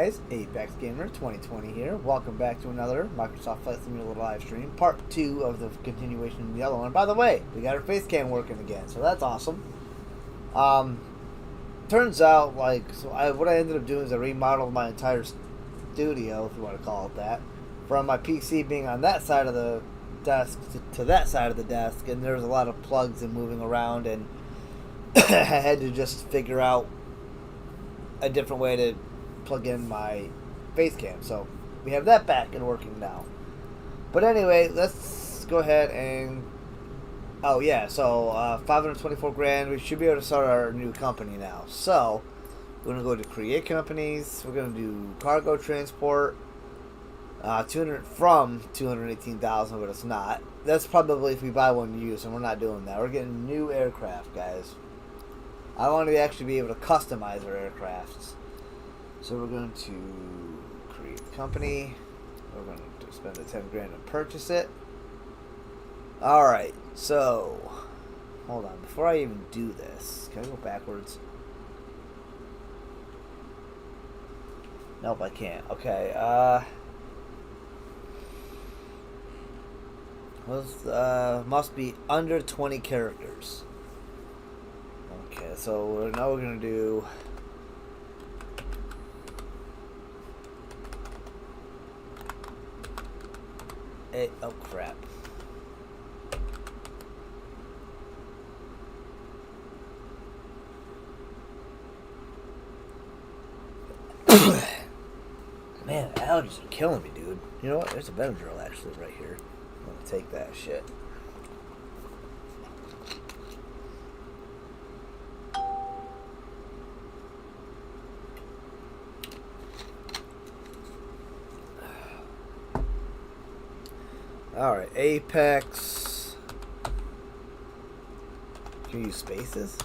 guys, Apex Gamer 2020 here. Welcome back to another Microsoft Flight Simulator live stream, part 2 of the continuation of the other one. By the way, we got our face cam working again, so that's awesome. Turns out, what I ended up doing is I remodeled my entire studio, if you want to call it that, from my PC being on that side of the desk to that side of the desk, and there's a lot of plugs and moving around, and I had to just figure out a different way to plug in my face cam. So we have that back and working now. But anyway, let's go ahead and... Oh yeah, so 524 grand. We should be able to start our new company now. So we're going to go to create companies. We're going to do cargo transport. 218,000, but it's not. That's probably if we buy one used, and we're not doing that. We're getting new aircraft, guys. I want to actually be able to customize our aircrafts. So we're going to create the company. We're going to spend the 10 grand to purchase it. Alright, so hold on. Before I even do this, can I go backwards? Nope, I can't. Okay, must be under 20 characters. Okay, so now we're gonna do oh crap. Man, allergies are killing me, dude. You know what? There's a Benadryl actually right here. I'm gonna take that shit. Alright, Apex. Can you use spaces?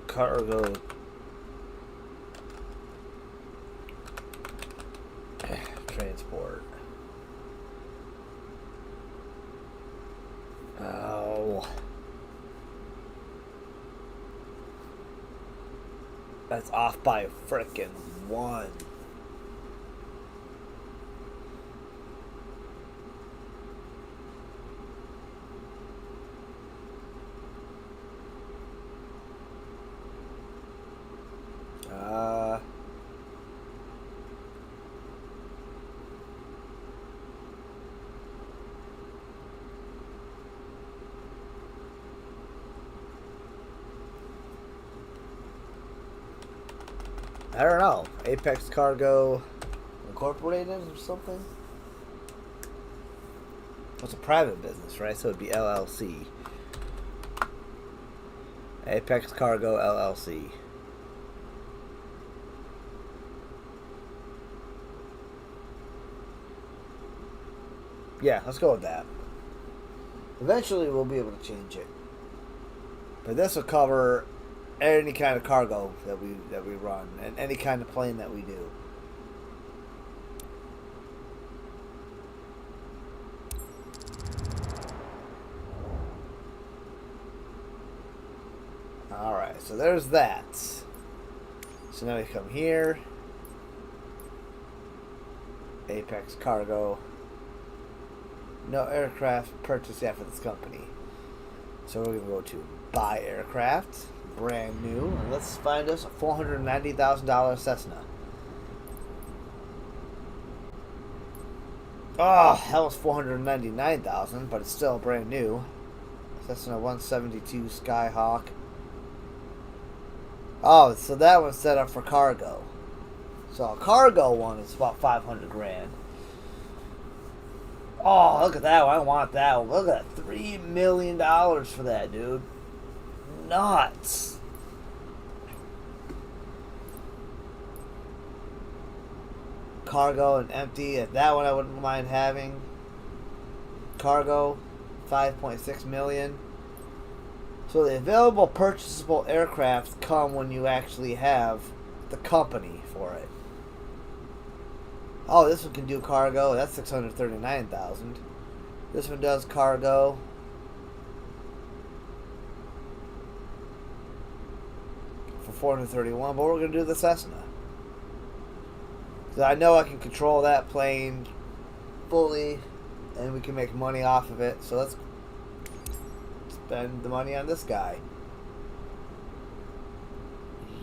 Cargo. Transport. Oh. That's off by a frickin' 1. I don't know. Apex Cargo Incorporated or something? It's a private business, right? So it'd be LLC. Apex Cargo LLC. Yeah, let's go with that. Eventually we'll be able to change it. But this will cover any kind of cargo that we run and any kind of plane that we do. Alright, so there's that. So now we come here. Apex Cargo. No aircraft purchased yet for this company. So we're going to go to buy aircraft. Brand new. And let's find us a $490,000 Cessna. Oh, that was $499,000, but it's still brand new. Cessna 172 Skyhawk. Oh, so that one's set up for cargo. So a cargo one is about 500 grand. Oh, look at that one. I want that one. Look at that. $3 million for that, dude. Nuts. Cargo and empty. That one I wouldn't mind having. Cargo, 5.6 million. So the available purchasable aircraft come when you actually have the company for it. Oh, this one can do cargo. That's 639,000. This one does cargo. 431, but we're going to do the Cessna. So I know I can control that plane fully, and we can make money off of it. So let's spend the money on this guy.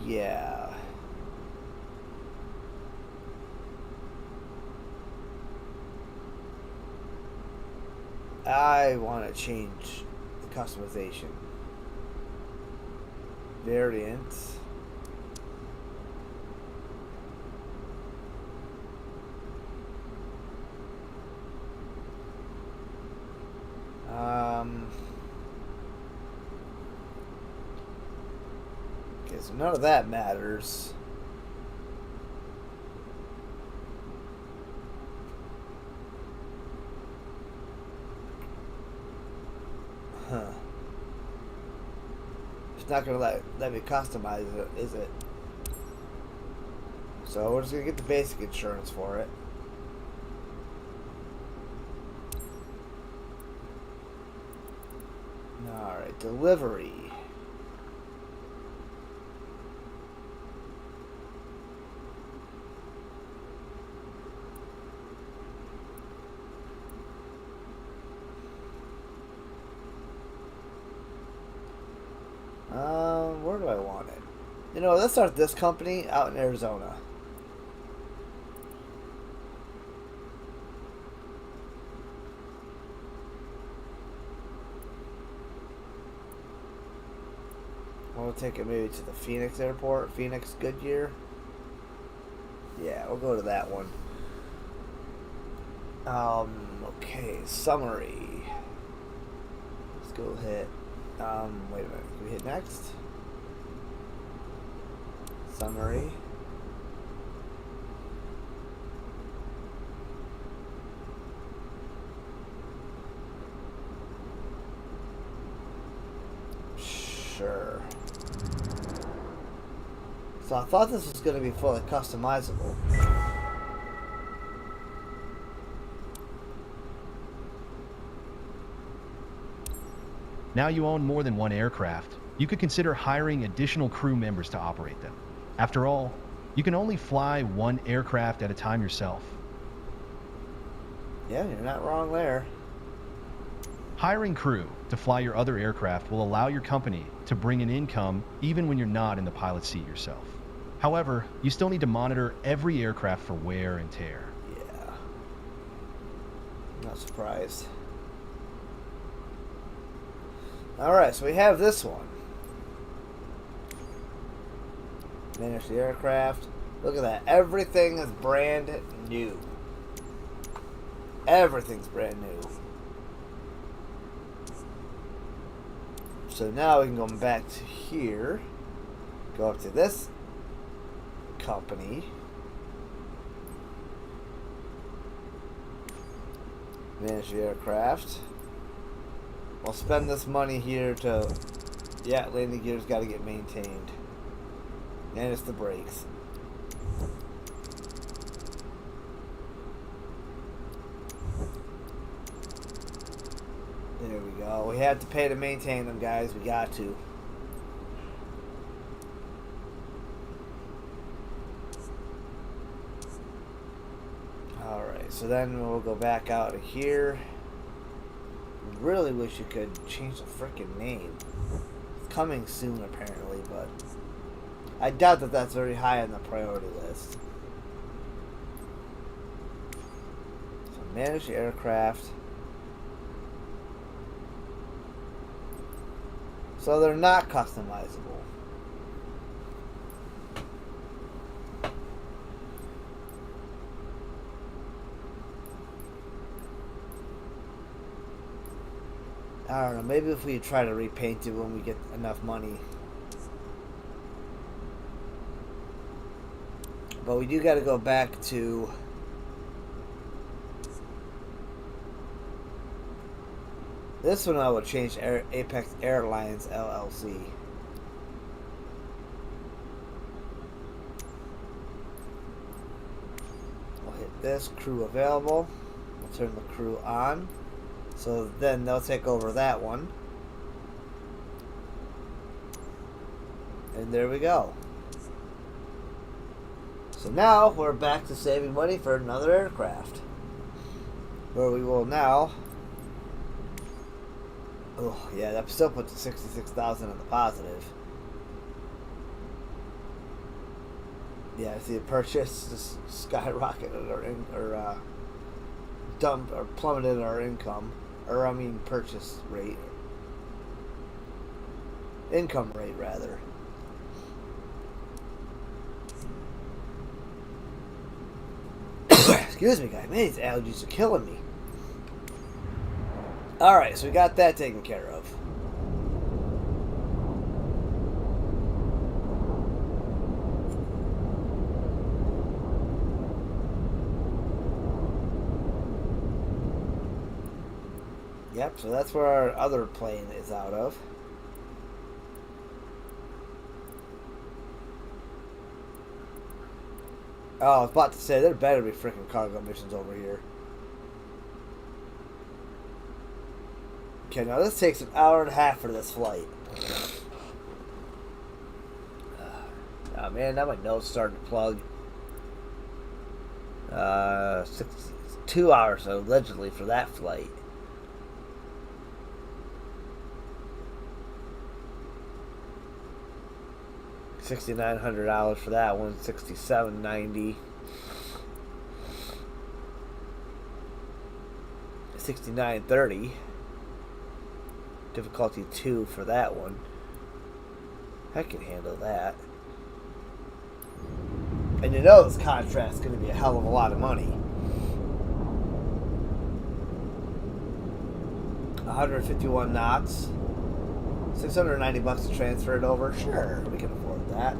Yeah. I want to change the customization. Variant. Okay, so none of that matters. Huh. It's not gonna let me customize it, is it? So we're just gonna get the basic insurance for it. Alright, delivery. Where do I want it? You know, let's start this company out in Arizona. We'll take it maybe to the Phoenix airport. Phoenix, Goodyear. Yeah, we'll go to that one. Okay, summary. Let's go hit. Wait a minute. Can we hit next? Summary. Sure. So I thought this was going to be fully customizable. Now you own more than one aircraft, you could consider hiring additional crew members to operate them. After all, you can only fly one aircraft at a time yourself. Yeah, you're not wrong there. Hiring crew to fly your other aircraft will allow your company to bring in income even when you're not in the pilot seat yourself. However, you still need to monitor every aircraft for wear and tear. Yeah. Not surprised. Alright, so we have this one. Manage the aircraft. Look at that. Everything is brand new. Everything's brand new. So now we can go back to here. Go up to this company. Manage the aircraft. We'll spend this money here to... Yeah, landing gear's got to get maintained. And it's the brakes. There we go. We had to pay to maintain them, guys. We got to. Alright, so then we'll go back out of here. Really wish you could change the freaking name. It's coming soon, apparently, but I doubt that that's very high on the priority list. So manage the aircraft. So they're not customizable. I don't know, maybe if we try to repaint it when we get enough money. But we do got to go back to... This one I would change Apex Airlines LLC. We'll hit this, crew available. We'll turn the crew on. So then they'll take over that one. And there we go. So now we're back to saving money for another aircraft, where we will now. Oh yeah, that still puts 66,000 in the positive. Yeah, I see the purchase just skyrocketed or plummeted our income, or I mean purchase rate, income rate rather. Excuse me, guys. Man, these allergies are killing me. Alright, so we got that taken care of. Yep, so that's where our other plane is out of. Oh, I was about to say, there better be freaking cargo missions over here. Okay, now this takes an hour and a half for this flight. Oh man, now my nose starting to plug. 2 hours allegedly for that flight. $6,900 for that one. $67.90. $69.30. Difficulty 2 for that one. I can handle that. And you know this contrast's going to be a hell of a lot of money. 151 knots. $690 to transfer it over. Sure, we can afford that.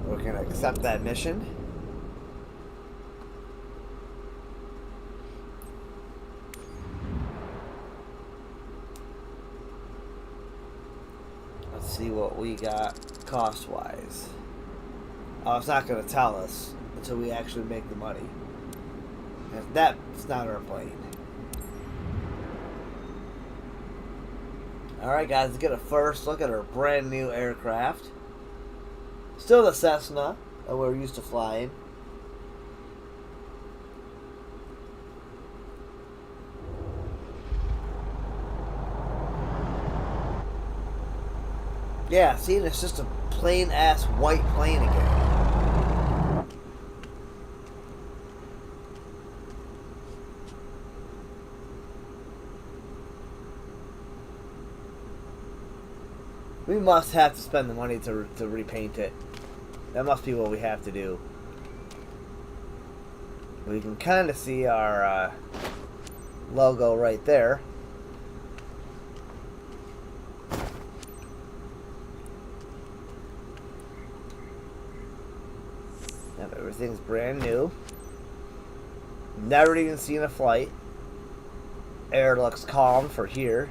We're going to accept that mission. Let's see what we got cost-wise. Oh, it's not going to tell us until we actually make the money. And that's not our plane. Alright guys, let's get a first look at our brand new aircraft. Still the Cessna that we're used to flying. Yeah, see, it's just a plain ass white plane again. We must have to spend the money to repaint it. That must be what we have to do. We can kind of see our logo right there. Yep, everything's brand new. Never even seen a flight. Air looks calm for here.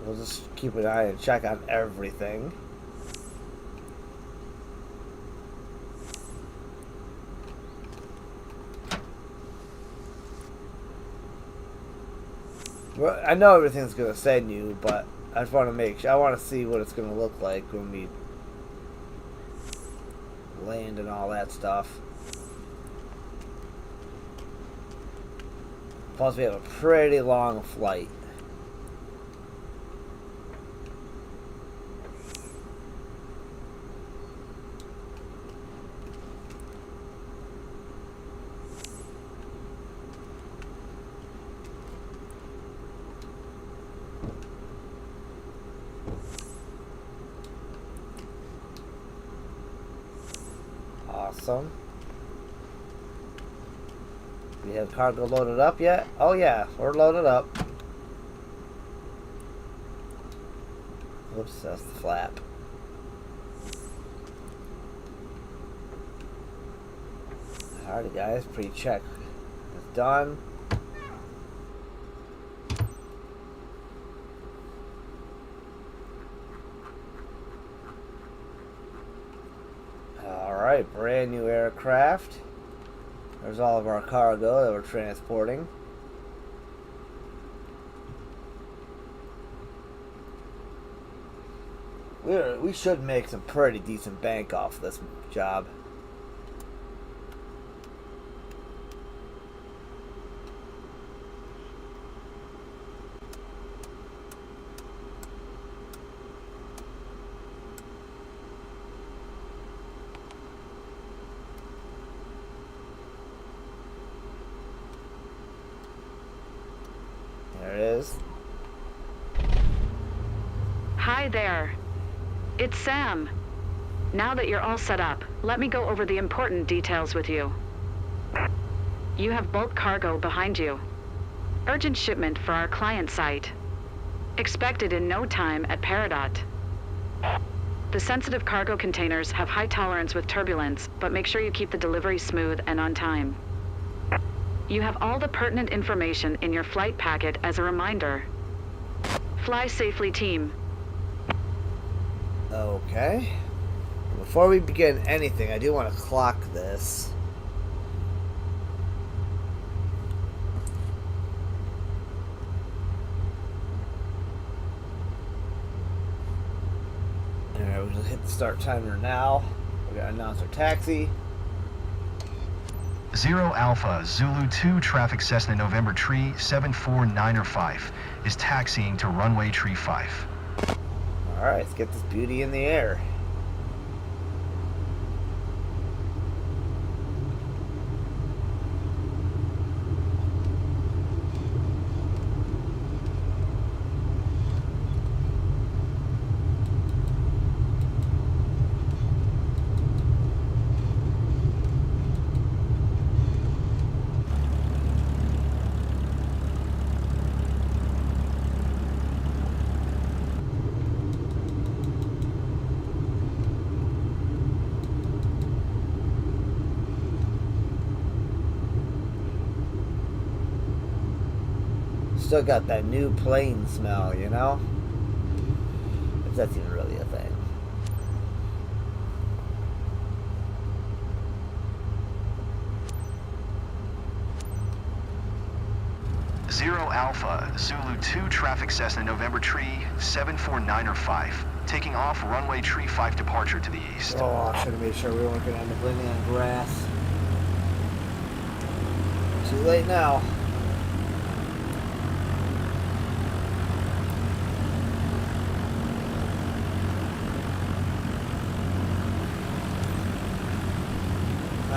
We'll just keep an eye and check on everything. Well, I know everything's going to say new, but I just want to make sure. I want to see what it's going to look like when we land and all that stuff. Plus, we have a pretty long flight. Awesome. We have cargo loaded up yet? Oh yeah, we're loaded up. Oops, that's the flap. Alrighty guys, pre-check is done. Alright, brand new aircraft. There's all of our cargo that we're transporting. We should make some pretty decent bank off this job. There it is. Hi there. It's Sam. Now that you're all set up, let me go over the important details with you. You have bulk cargo behind you. Urgent shipment for our client site. Expected in no time at Peridot. The sensitive cargo containers have high tolerance with turbulence, but make sure you keep the delivery smooth and on time. You have all the pertinent information in your flight packet as a reminder. Fly safely, team. Okay. Before we begin anything, I do want to clock this. Alright, we'll just hit the start timer now. We gotta announce our taxi. 0 Alpha Zulu 2 traffic Cessna November Tree 74905 is taxiing to runway Tree 5. Alright, let's get this beauty in the air. Still got that new plane smell, you know? If that's even really a thing. Zero Alpha Zulu 2 traffic Cessna November Tree 74905 taking off runway Tree 5 departure to the east. Oh, I should have made sure we weren't going to end up landing on grass. Too late now.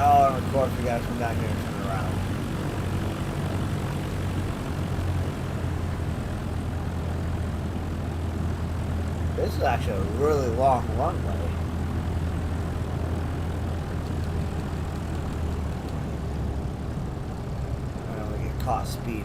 Oh, and of course we gotta come down here and turn around. This is actually a really long runway. I don't want to get caught speeding.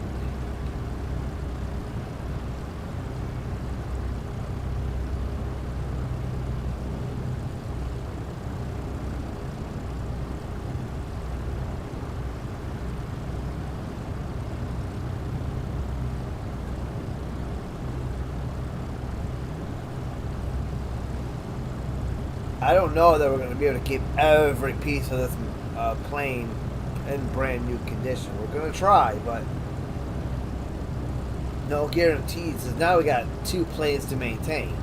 I don't know that we're going to be able to keep every piece of this plane in brand new condition. We're going to try, but no guarantees. Because now we got 2 planes to maintain.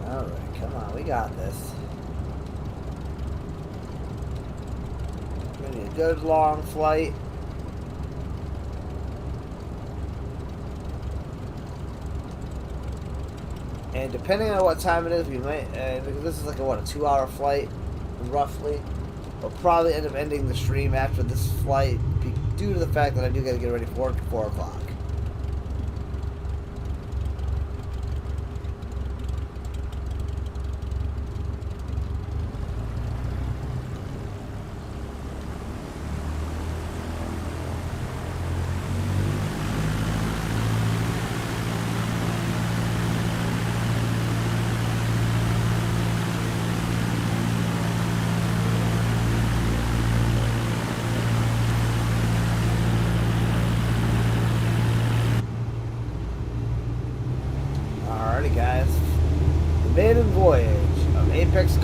Alright, come on, we got this. Gonna be a good long flight. And depending on what time it is, we might, because this is like a 2-hour flight, roughly. We'll probably end up ending the stream after this flight due to the fact that I do gotta get ready for work at 4 o'clock.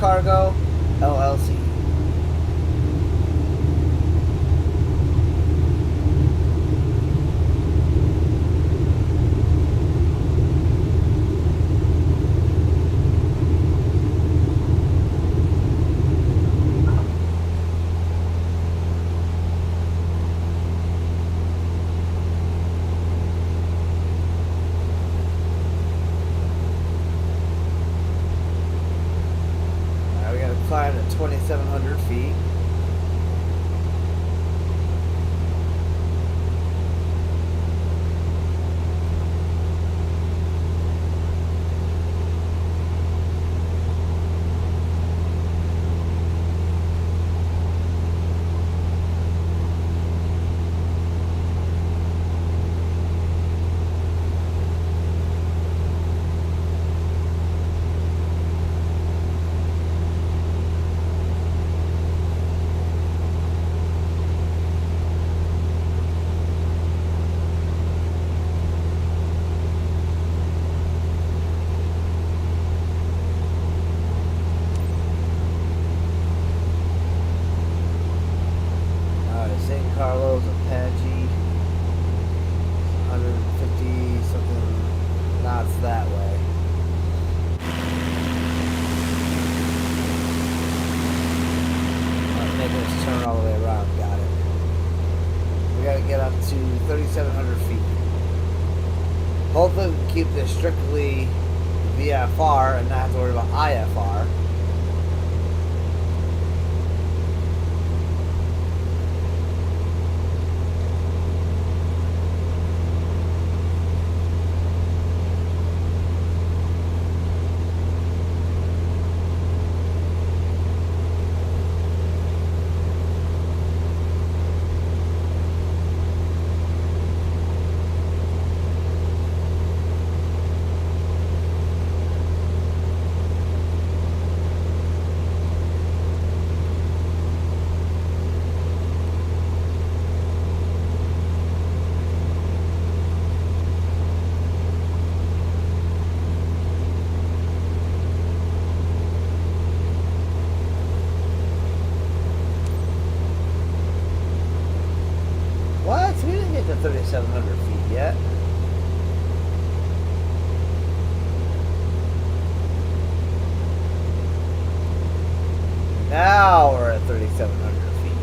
Cargo, LLC. Alright, we gotta climb to 2,700 feet. St. Carlos, Apache, 150 something knots that way. Making us turn all the way around. Got it. We gotta get up to 3,700 feet. Hopefully we can keep this strictly VFR and not have to worry about IFR. What? We didn't get to 3,700 feet yet. Now we're at 3,700 feet.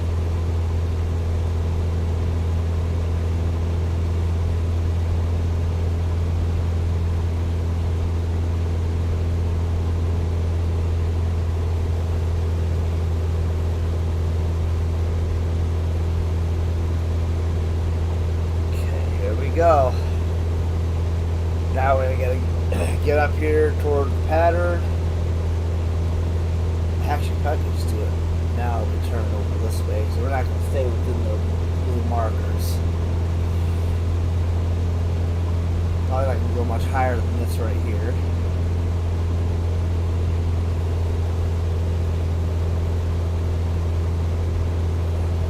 Go. Now we're gonna get up here toward the pattern. Actually, probably just do it now. We turn over this way, so we're not gonna stay within the blue markers. Probably not gonna go much higher than this right here.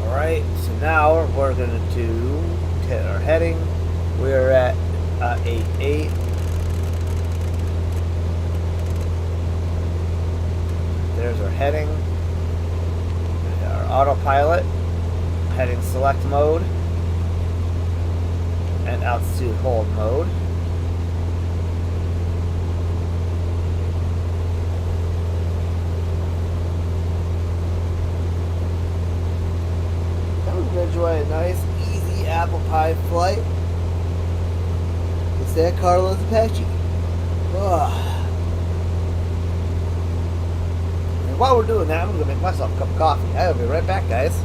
All right, so now we're gonna do hit our heading. We are at 8.8. There's our heading. Our autopilot. Heading select mode. And altitude hold mode. That was gonna enjoy a nice, easy apple pie flight. San Carlos Apache. Ugh. And while we're doing that, I'm going to make myself a cup of coffee. I'll be right back, guys.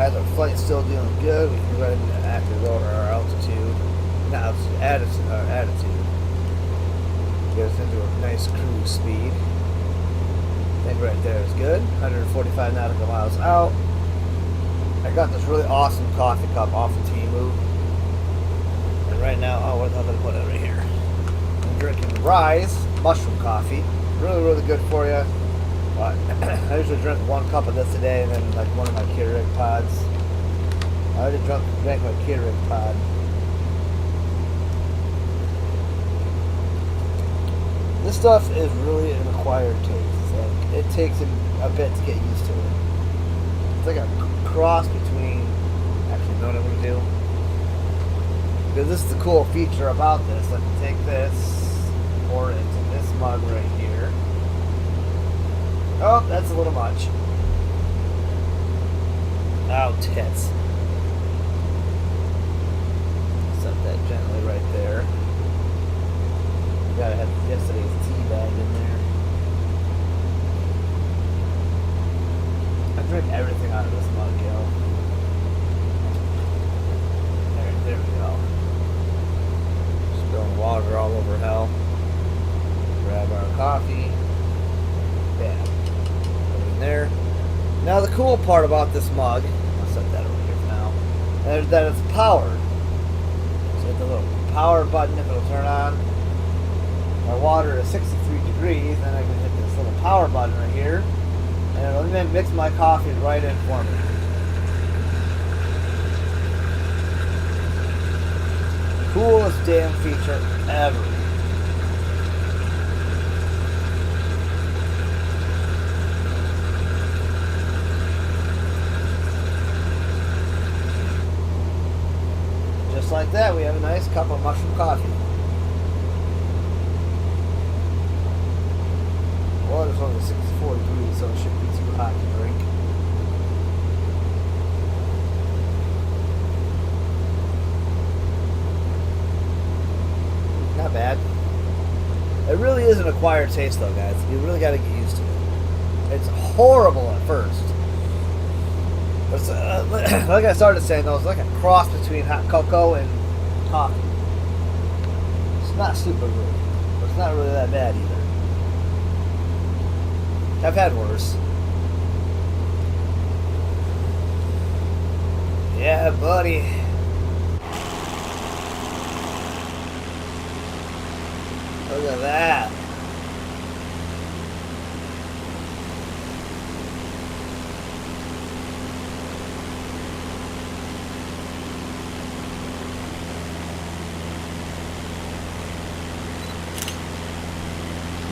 guys. Our flight's still doing good. We can go ahead and activate our altitude. Not altitude, attitude. Get us into a nice cruise speed. I think right there is good. 145 nautical miles out. I got this really awesome coffee cup off of Temu. And right now, oh, what the hell did I put over here? I'm drinking Rise mushroom coffee. Really, really good for you. I usually drink 1 cup of this a day, and then like one of my Keurig pods. I already drank my Keurig pod. This stuff is really an acquired taste. Like, it takes a bit to get used to it. It's like a cross between. Actually, you know what I'm gonna do? Because this is the cool feature about this. I can take this, pour it into this mug right here. Oh, that's a little much. Oh, tits. Set that gently right there. Gotta have yesterday's tea bag in there. I drink everything out of this mug, yo. There we go. Spilling water all over hell. Grab our coffee. Bam. Put it in there. Now the cool part about this mug, I'll set that over here for now, is that it's powered. So hit the little power button if it'll turn on. My water is 63 degrees, then I can hit this little power button right here, and it'll then mix my coffee right in for me. Coolest damn feature ever. Just like that, we have a nice cup of mushroom coffee. Water's only 64 degrees, so it shouldn't be too hot to drink. Not bad. It really is an acquired taste, though, guys. You really got to get used to it. It's horrible at first. But it's, like I started saying, though, it's like a cross between hot cocoa and coffee. It's not super good, but it's not really that bad either. I've had worse. Yeah, buddy. Look at that.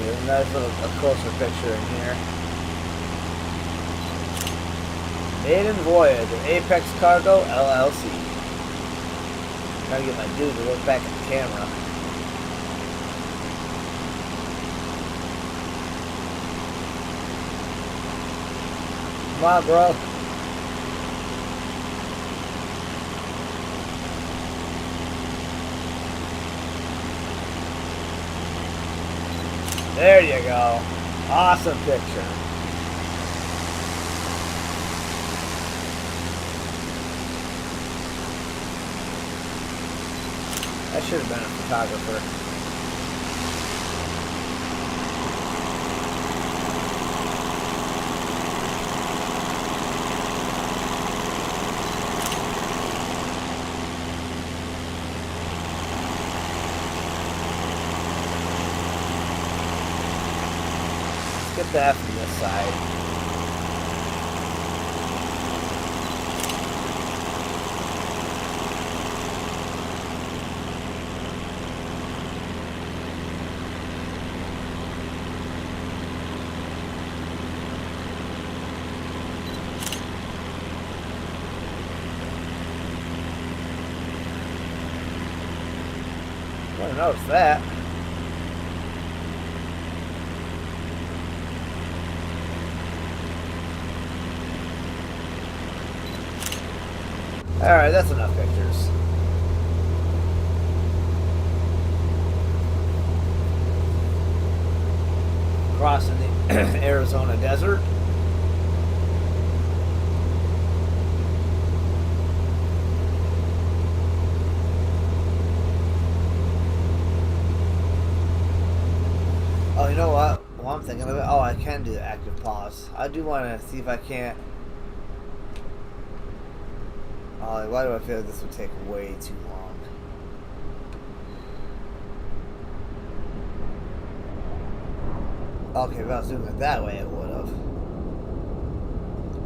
There's a nice little closer picture in here. Maiden Voyage of Apex Cargo LLC. Trying to get my dude to look back at the camera. Come on, bro. There you go. Awesome picture. I should have been a photographer. Let's get that from this side. I didn't notice that. Alright, that's enough pictures. Crossing the Arizona desert. I'm thinking of it. Oh, I can do the active pause. I do want to see if I can't. Oh, why do I feel like this would take way too long? Okay, if I was doing it that way, it would have.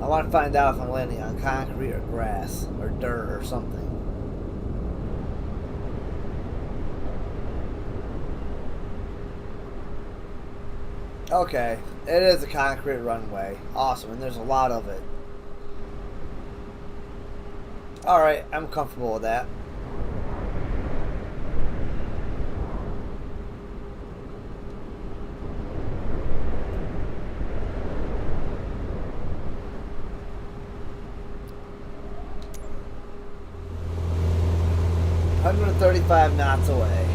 I want to find out if I'm landing on concrete or grass or dirt or something. Okay, it is a concrete runway. Awesome, and there's a lot of it. Alright, I'm comfortable with that. $135 knots away.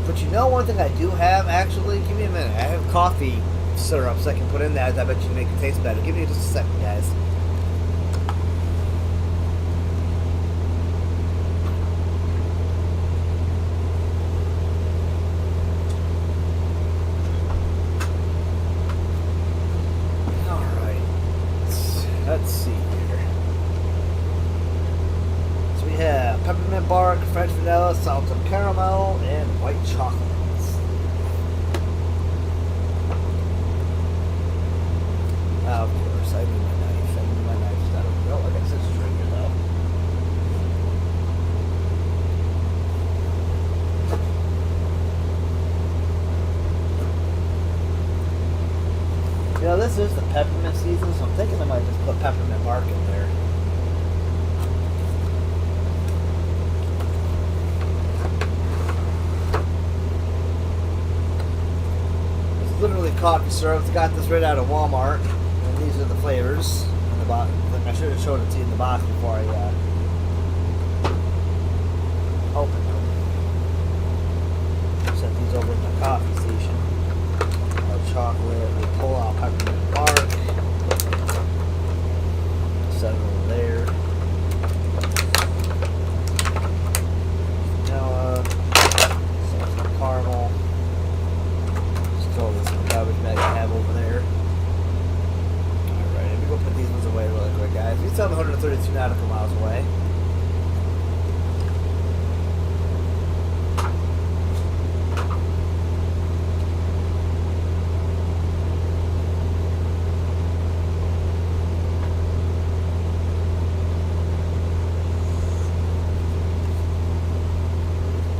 But you know one thing I do have, actually? Give me a minute. I have coffee syrups I can put in that. I bet you make it taste better. Give me just a second, guys. Alright. Let's see here. So we have peppermint bark, French vanilla, salted caramel, and white chocolate. Of course, I need my knife, and my knife's not over. Oh, I guess it's straight here though. You know, this is the peppermint season, so I'm thinking I might just put peppermint bark in there. Literally coffee syrup. Got this right out of Walmart, and these are the flavors in the box. I should have showed it to you in the box before I opened them. Set these over at my coffee station. Our chocolate. We pull out peppermint bark. Set it over there. Vanilla. Some caramel. Throw this in the garbage bag I have over there. Alright, let me go put these ones away really quick, guys. We still have 132 nautical miles away.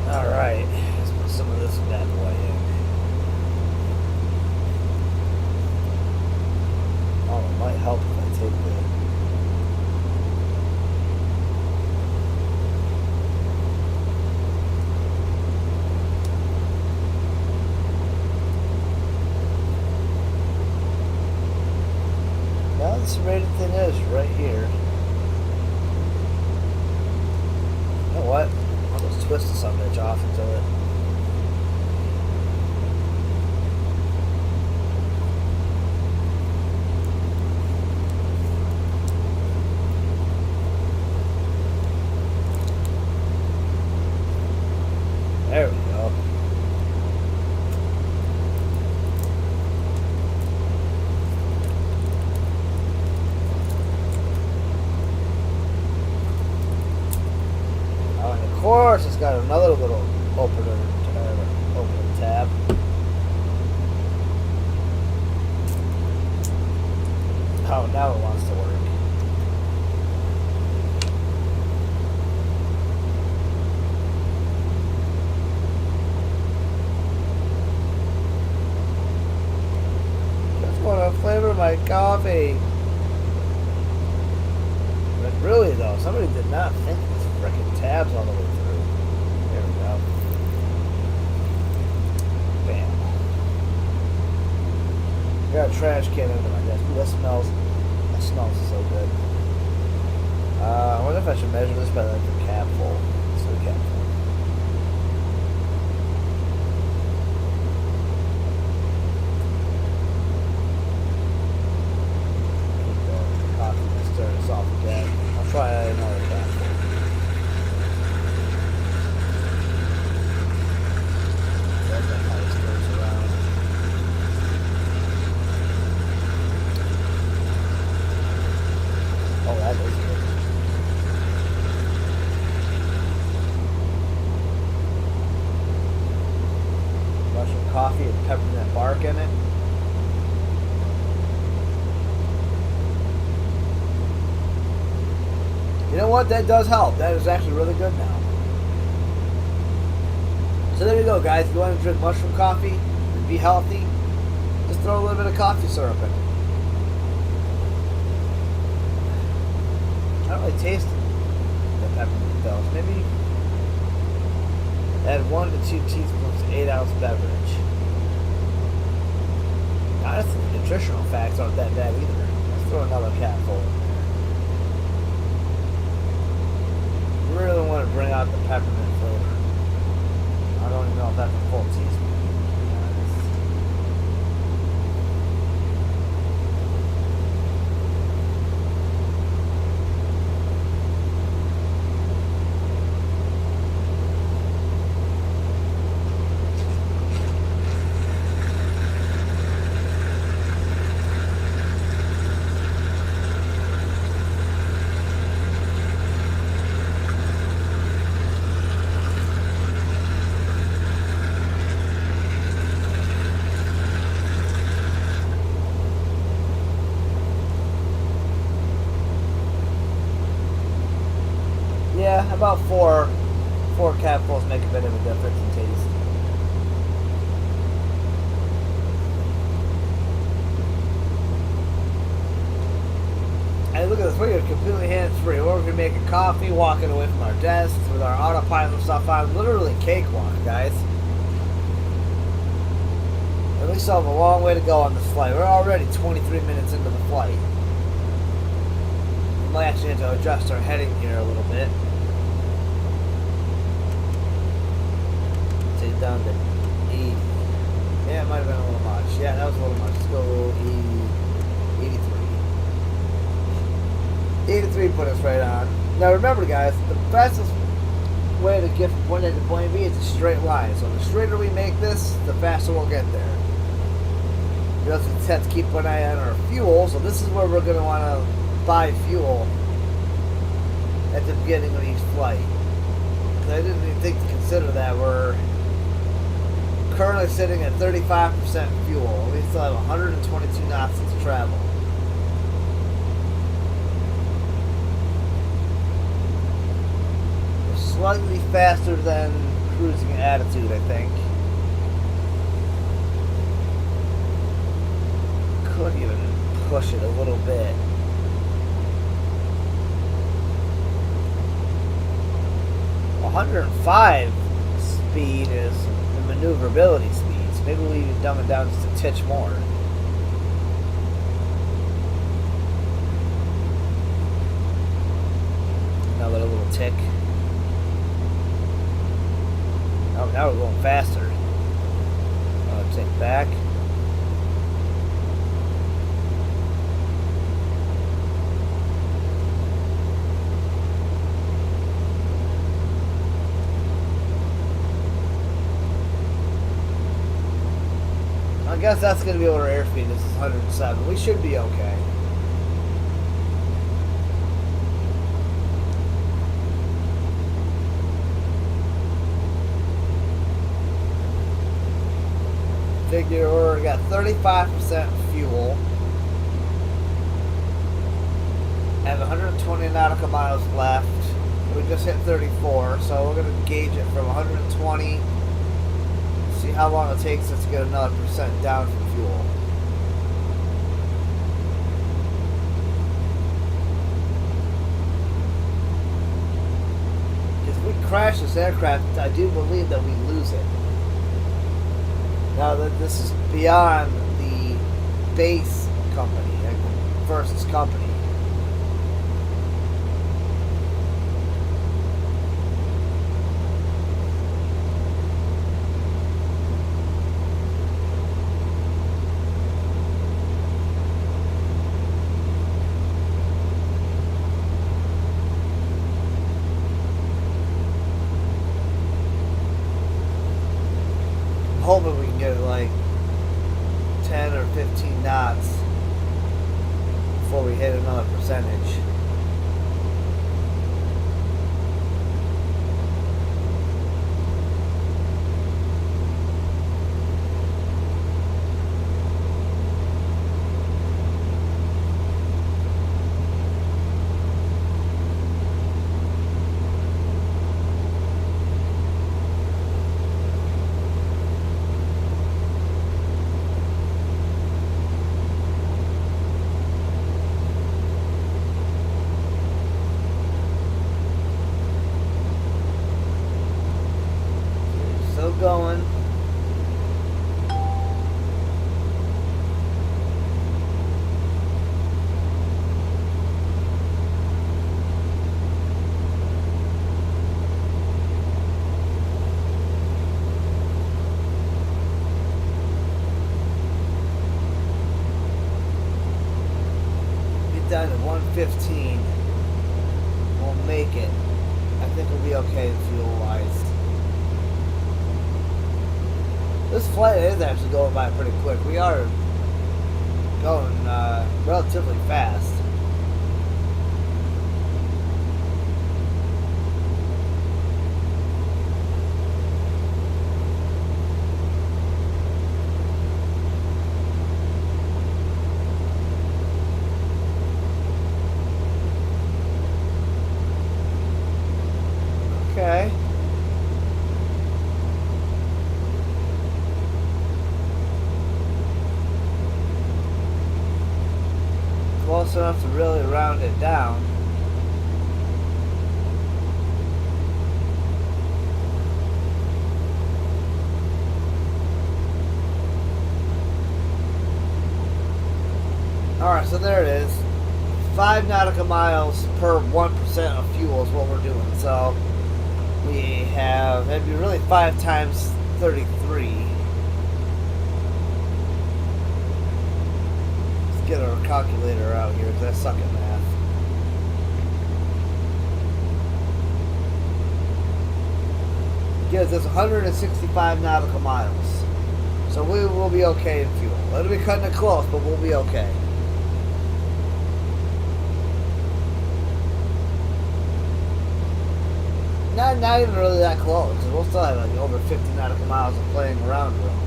Alright, let's put some of this bad boy in. It might help if I take the now the serrated thing is right here. You know what? I'll just twist the son of a bitch off until it. There we go. Oh, and of course, it's got another little opening tab. Oh, now it wants to work. Want to flavor my coffee. But really though, somebody did not think this frickin' tabs all the way through. There we go. Bam. I got a trash can under my desk. Ooh, that smells so good. I wonder if I should measure this by like the cap full. It's the cap full. Off again. I'll try what? That does help. That is actually really good now. So there you go, guys. If you want to drink mushroom coffee and be healthy, just throw a little bit of coffee syrup in it. I don't really taste the peppermint though. Maybe add 1 to 2 teaspoons to 8-ounce beverage. Honestly, the nutritional facts aren't that bad either. Let's throw another capful in there. Really want to bring out the peppermint flavor. I don't even know if that's a full teaspoon, to be honest. Yeah, about four capfuls make a bit of a difference in taste. And look at this, we're completely hands-free. We're gonna make a coffee, walking away from our desks with our autopilot stuff on. Literally cakewalk, guys. And we still have a long way to go on this flight. We're already 23 minutes into the flight. We might actually have to adjust our heading here a little bit. Take it down to 80. Yeah, it might have been a little much. Yeah, that was a little much. Let's go 83. 83 put us right on. Now remember, guys, the fastest way to get from point A to point B is a straight line. So the straighter we make this, the faster we'll get there. We also have to keep an eye on our fuel. So this is where we're going to want to buy fuel at the beginning of each flight. Because I didn't even think to consider that. We're currently sitting at 35% fuel. We still have 122 knots to travel. We're slightly faster than cruising attitude, I think. Could even push it a little bit. Well, 105 speed is the maneuverability speed, so maybe we even dumb it down just a titch more. Another little tick. Oh, now we're going faster. Another tick back. I guess that's going to be what our airspeed is 107. We should be okay. Figure we got 35% fuel and 120 nautical miles left. We just hit 34, so we're going to gauge it from 120. See how long it takes us to get another percent down from fuel. If we crash this aircraft, I do believe that we lose it. Now that this is beyond the base company versus company. Hoping we can get like 10 or 15 knots before we hit another percentage. down to 115. We'll make it. I think we'll be okay fuel-wise. This flight is actually going by pretty quick. We are going relatively fast. Okay. Close enough to really round it down. Alright, so there it is. 5 nautical miles per 1% of fuel is what we're doing. So we have, it'd be really 5 times 33. Let's get our calculator out here because I suck at math. Gives us 165 nautical miles. So we will be okay in fuel. It'll be cutting it close, but we'll be okay. Not even really that close. We'll still have like over 50 nautical miles of playing around room.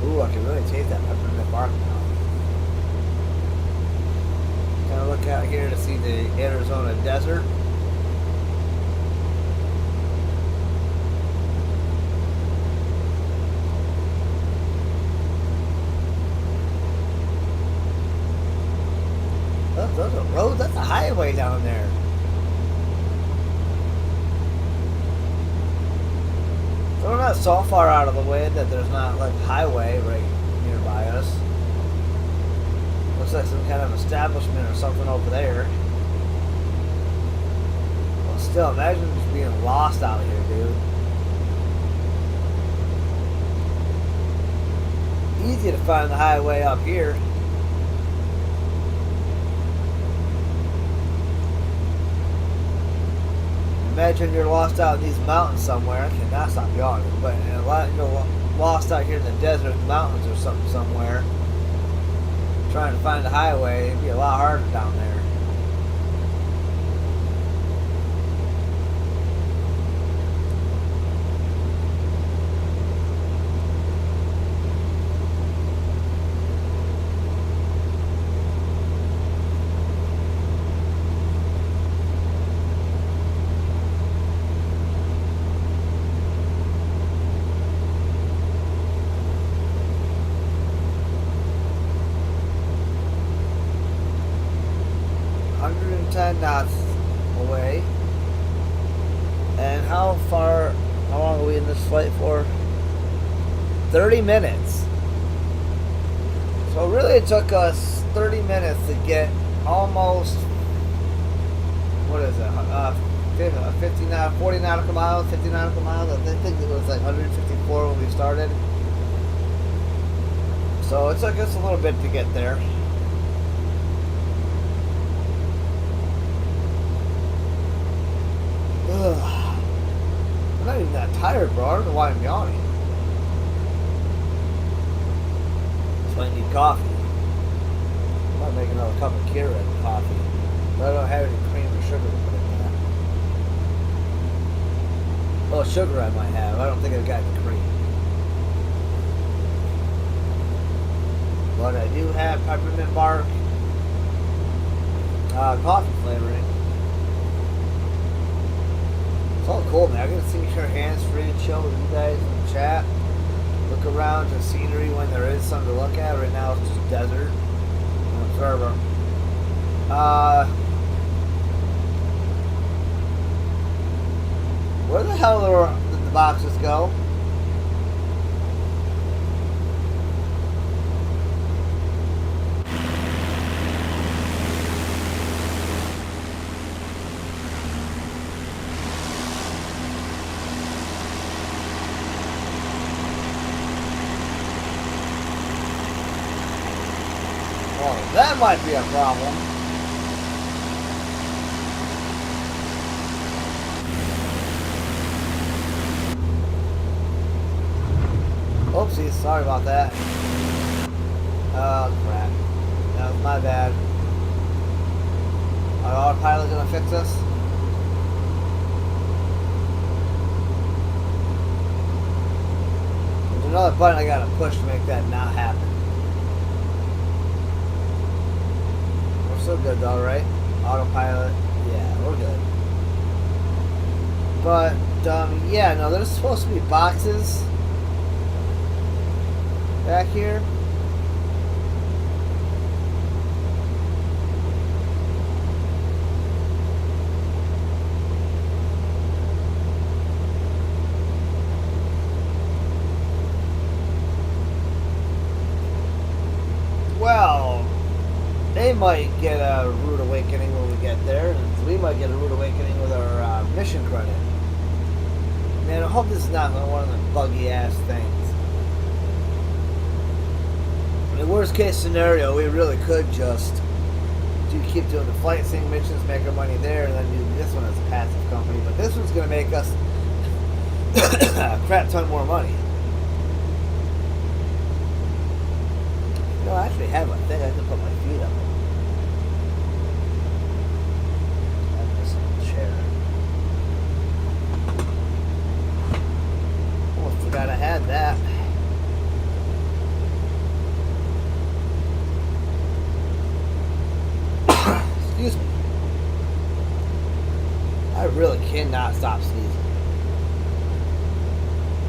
Ooh, I can really taste that peppermint bark now. Kind of look out here to see the Arizona desert. Those are roads. That's a highway down there. So we're not so far out of the way that there's not like highway right nearby us. Looks like some kind of establishment or something over there. Well, still, imagine just being lost out here, dude. Easy to find the highway up here. Imagine you're lost out in these mountains somewhere. I cannot stop yawning, but you're lost out here in the desert mountains or something somewhere. Trying to find the highway, it'd be a lot harder down there. Knots away. And how long are we in this flight for? 30 minutes. So really it took us 30 minutes to get almost, what is it, 40 nautical miles, 50 nautical miles. I think it was like 154 when we started. So it took us a little bit to get there. I'm not even that tired, bro. I don't know why I'm yawning. So I need coffee. I might make another cup of Keurig coffee. But I don't have any cream or sugar to put in that. Well, sugar I might have. I don't think I've got any cream. But I do have peppermint bark coffee flavoring. It's all cool, man. I get to see your hands free and chill with you guys in the chat. Look around the scenery when there is something to look at. Right now it's just desert. Observer. Where the hell do the boxes go? that might be a problem. Oopsies, sorry about that. Oh crap. That was my bad. Our autopilot gonna fix us? There's another button I gotta push to make that not happen. We're still good though, right? Autopilot, yeah, we're good. But, yeah, no, there's supposed to be boxes back here. Well, they might get a rude awakening when we get there, and we might get a rude awakening with our mission credit. Man, I hope this is not one of the buggy ass things. In the worst case scenario, we really could just keep doing the flight sim missions, make our money there, and then do this one as a passive company. But this one's going to make us a crap ton more money. No, I actually have a thing I can put my feet up. I have this chair. Almost forgot I had that. Excuse me. I really cannot stop sneezing.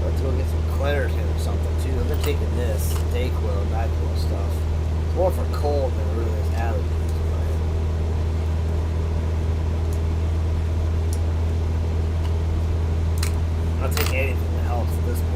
Let's go get some Claritin or something too. I've been taking this Dayquil and NyQuil stuff. It's more for cold than it really is allergies. I'll take anything that helps at this point.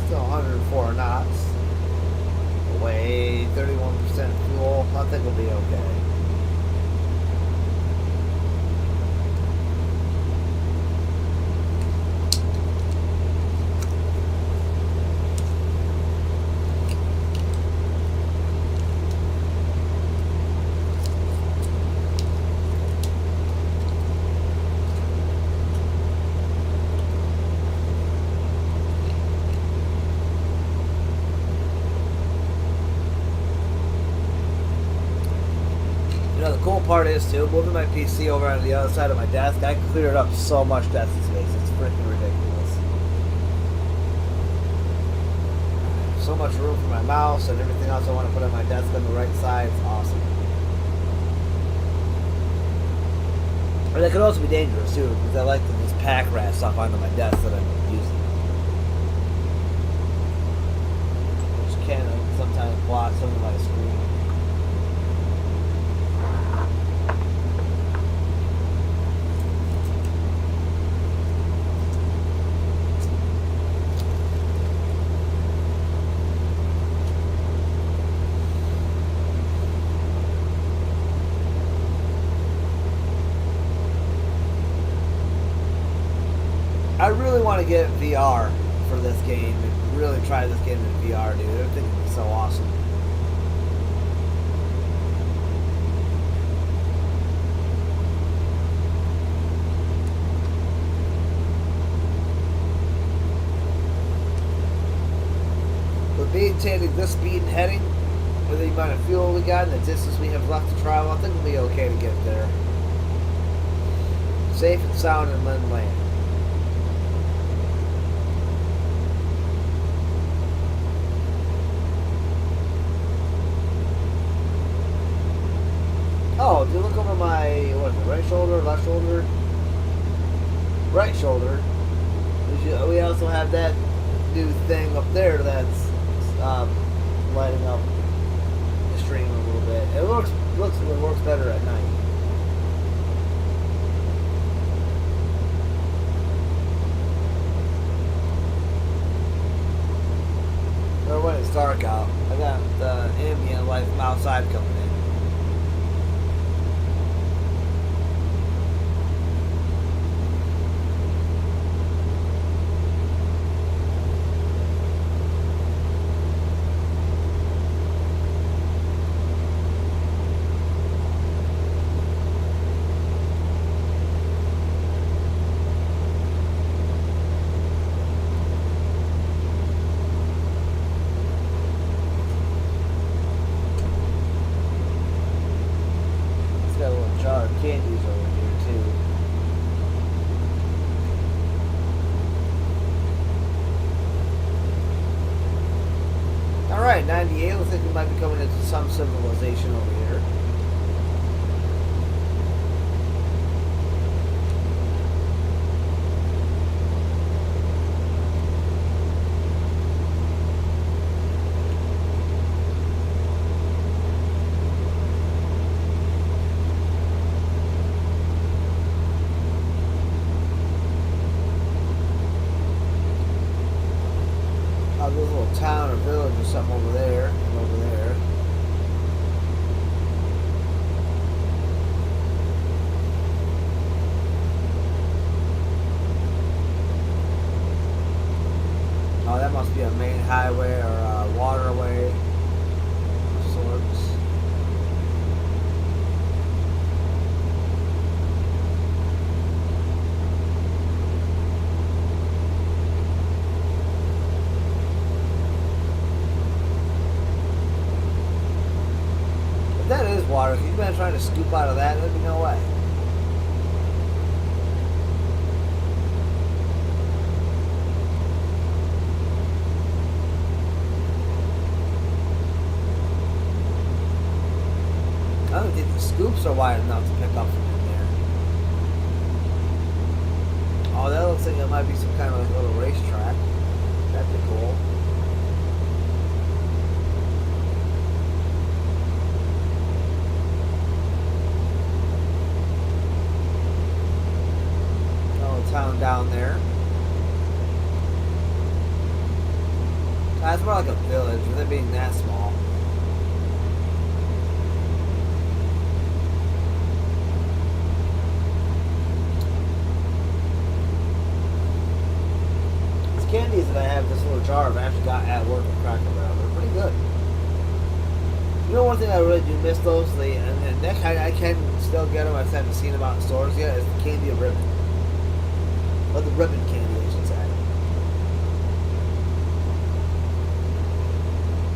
Still 104 knots. Away 31% fuel. I think we'll be okay. The cool part is too, moving my PC over on the other side of my desk, I cleared up so much desk space. It's freaking ridiculous. So much room for my mouse and everything else I want to put on my desk on the right side. It's awesome. But that could also be dangerous too, because I like to just pack rat stuff onto my desk that I'm using. Which can sometimes block some of my screen. I really want to get VR for this game and really try this game in VR, dude. I think it'd be so awesome. With maintaining this speed and heading, with the amount of fuel we got and the distance we have left to travel, I think we'll be okay to get there. Safe and sound and then land. Oh, if you look over my, what is it, right shoulder, left shoulder? Right shoulder. We also have that new thing up there that's lighting up the stream a little bit. It works better at night. Or when it's dark out. I got some civilization over here. There's a little town or village or something over there and over there. Oh, that must be a main highway or a waterway of sorts. If that is water, if you've been trying to scoop out of that, there'd be no way. I don't think the scoops are wide enough to pick up from in there. Oh, that looks like it might be some kind of like little racetrack. That'd be cool. Oh, town down there. That's more like a village, with it being that small. Candies that I have this little jar of, I actually got at work at Cracker Barrel. They're pretty good. You know, one thing I really do miss those, and that I can still get them. I just haven't seen them out in stores yet. Is the candy of ribbon, or the ribbon candy, I should say.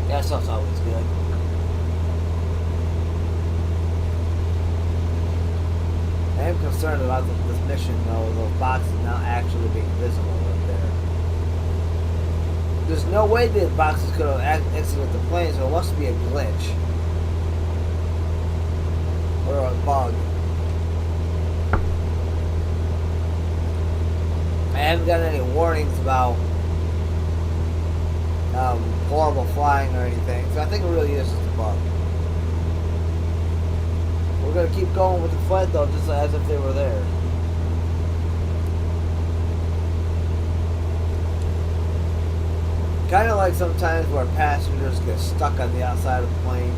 That stuff's always good. I am concerned about this mission, though. Those boxes not actually being visible right there. There's no way the boxes could have exited the plane, so it must be a glitch. Or a bug. I haven't gotten any warnings about horrible flying or anything, so I think it really is just a bug. We're going to keep going with the flight, though, just as if they were there. Kind of like sometimes where passengers get stuck on the outside of the plane.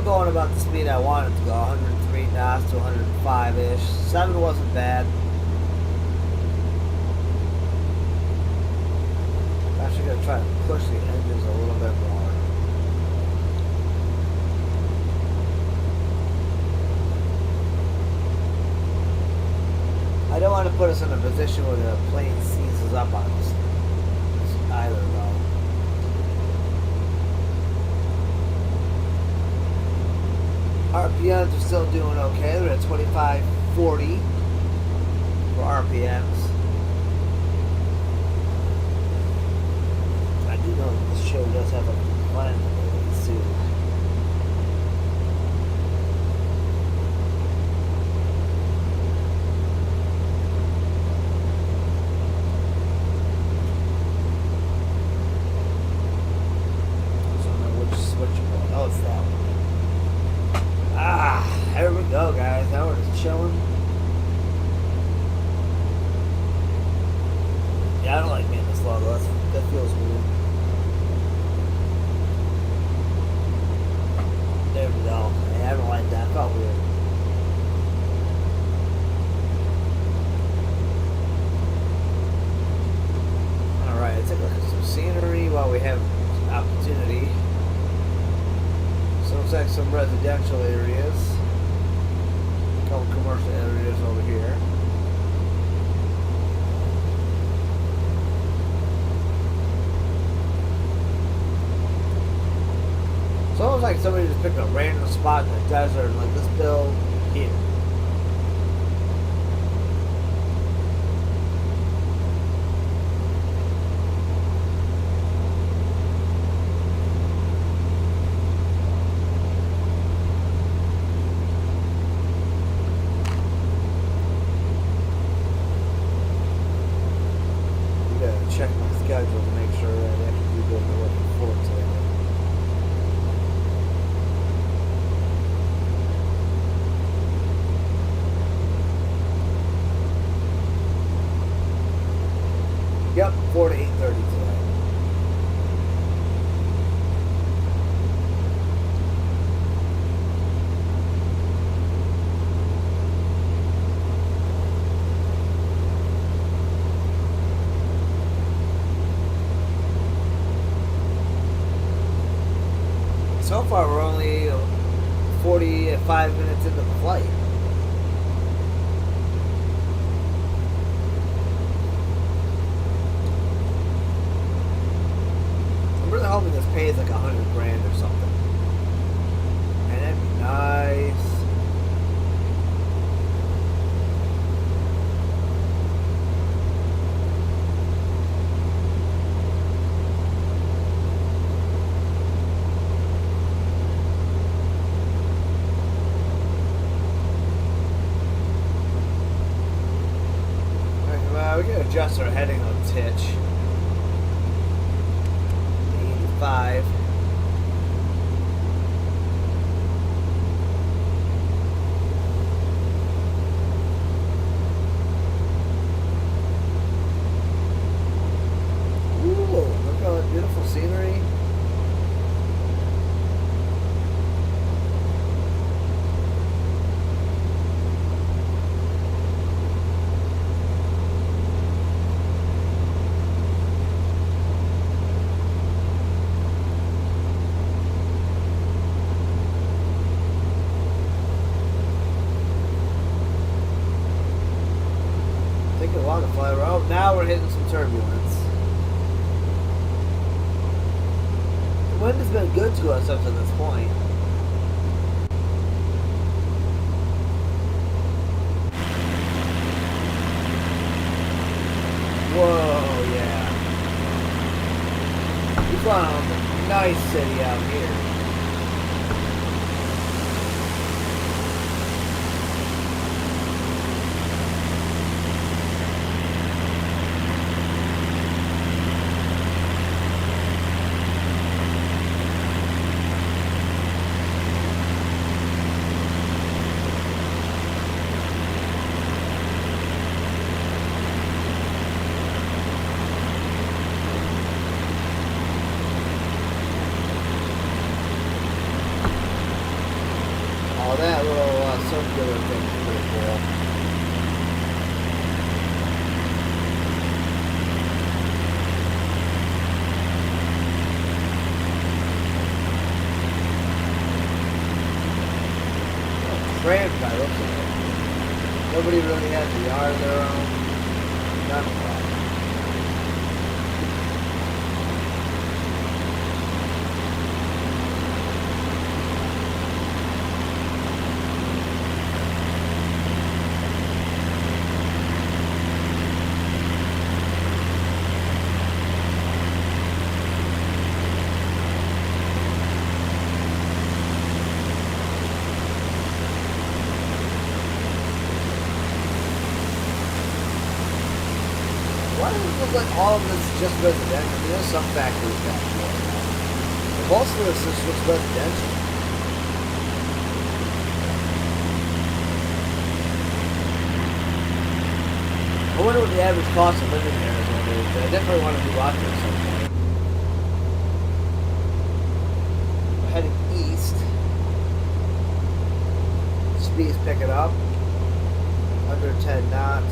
Going about the speed I wanted to go, 103 knots to 105-ish. 7 wasn't bad. I'm actually going to try to push the engines a little bit more. I don't want to put us in a position where the plane seizes up on us either, though. RPMs are still doing okay. They're at 2540 for RPMs. I do know that this show does have a plan soon. I don't know which switch. Oh, it's that one. There we go, guys. Now we're just chilling. Yeah, I don't like being this low, though. That feels weird. There we go. Yeah, I don't like that. It felt weird. Alright, let's take a look at some scenery while we have opportunity. some residential areas. A couple commercial areas over here. It's almost like somebody just picked a random spot in the desert and like, let's build here. Check my schedule to make sure that I actually do go to work before today. Yep, 4 to 8:30 today. So far, we're only 45 minutes into the flight. I'm really hoping this pays like 100 grand or something. And that'd be nice. We can adjust our heading a titch. 85. Ooh, look at all that beautiful scenery. Taking a while to fly around. Now we're hitting some turbulence. The wind has been good to us up to this point. Whoa, yeah. We found a nice city out here. Oh, that little circular thing is pretty cool. Oh, cramped by looks of it. Nobody really has a yard of their own. None of that. Why does it look like all of this is just residential? I mean, there's some factories down here. But most of this is just residential. I wonder what the average cost of living in Arizona is. I definitely want to move out there at some point. We're heading east. Speed's picking up. Under 10 knots.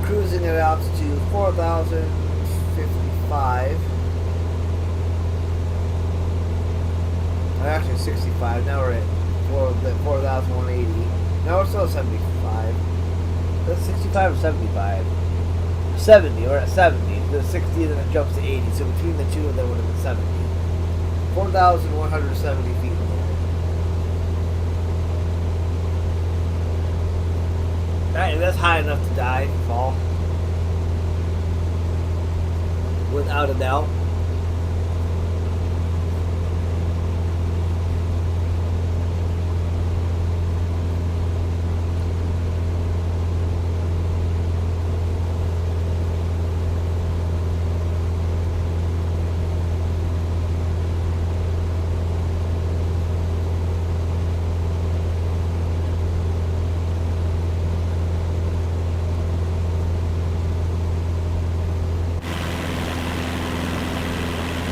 Cruising at altitude 4,055. actually 65. Now we're at 4,180. Now we're still at 75. That's 65 or 75? 70. We're at 70. There's 60, then it jumps to 80. So between the two of them would have been 70. 4,170 feet in the air. Alright, that's high enough to die, fall. Without a doubt.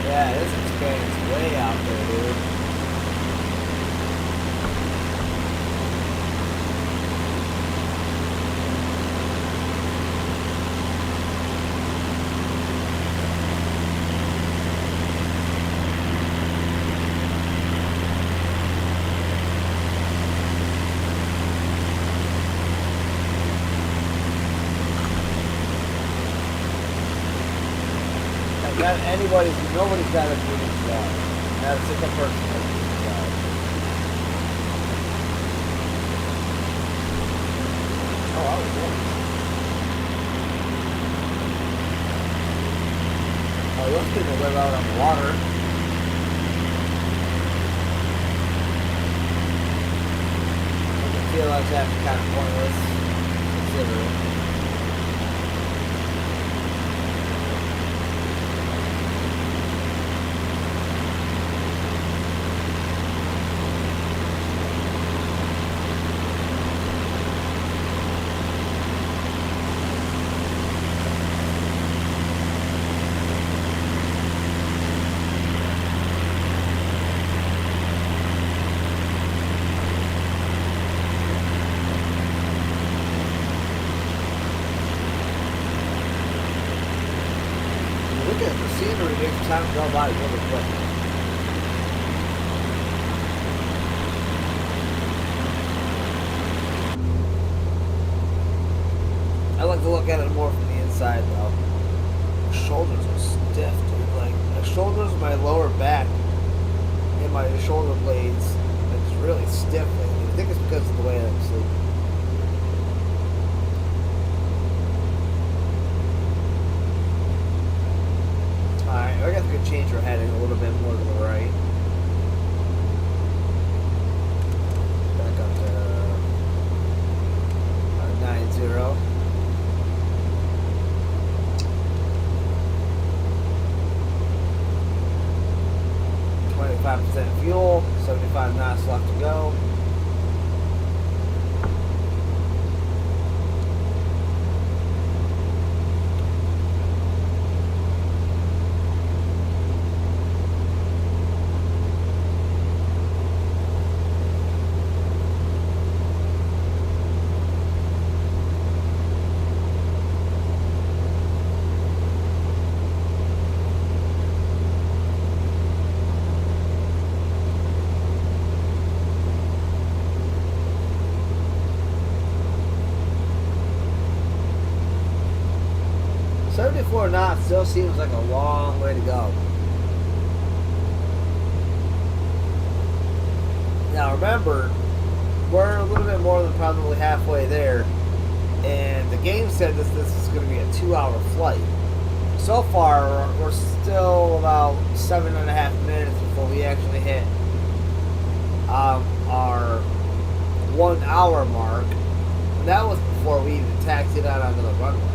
Yeah, this experience way out there, dude. Nobody's got a green flag. Not a single person has a green flag. Oh, I was close. Oh, those people live out on the water. I feel like that's kind of pointless. Consider it. Look at the scenery makes time go by really quick. I like to look at it more from the inside though. My shoulders are stiff, dude. Like my shoulders, my lower back, and my shoulder blades, it's really stiff. I think it's because of the way I'm sleeping. Alright, I guess we could change our heading a little bit more to the right. Back up to 90. 25% fuel, 75 knots left to go. Or not, still seems like a long way to go. Now remember, we're a little bit more than probably halfway there, and the game said this is going to be a 2-hour flight. So far, we're still about 7.5 minutes before we actually hit our 1 hour mark, and that was before we even taxied out onto the runway.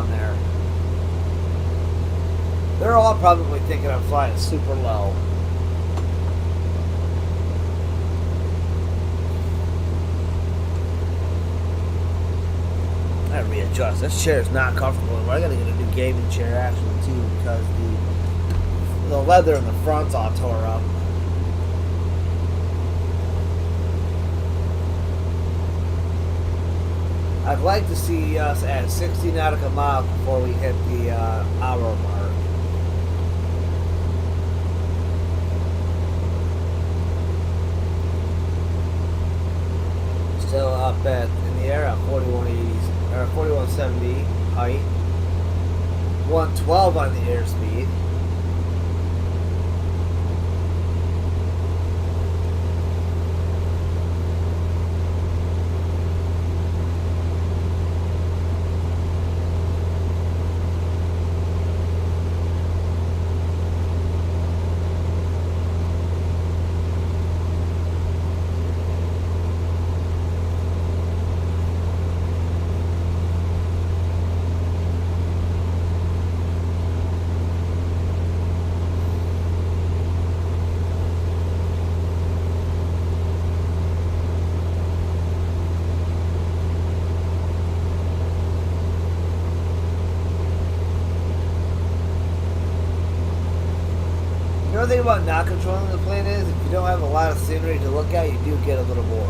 down there. They're all probably thinking I'm flying super low. I gotta readjust. This chair is not comfortable anymore. I gotta get a new gaming chair actually too, because the leather in the front's all tore up. I'd like to see us at 60 nautical miles before we hit the hour mark. Still up in the air at 4180s or 4170 height, 112 on the airspeed. The thing about not controlling the plane is if you don't have a lot of scenery to look at, you do get a little bored.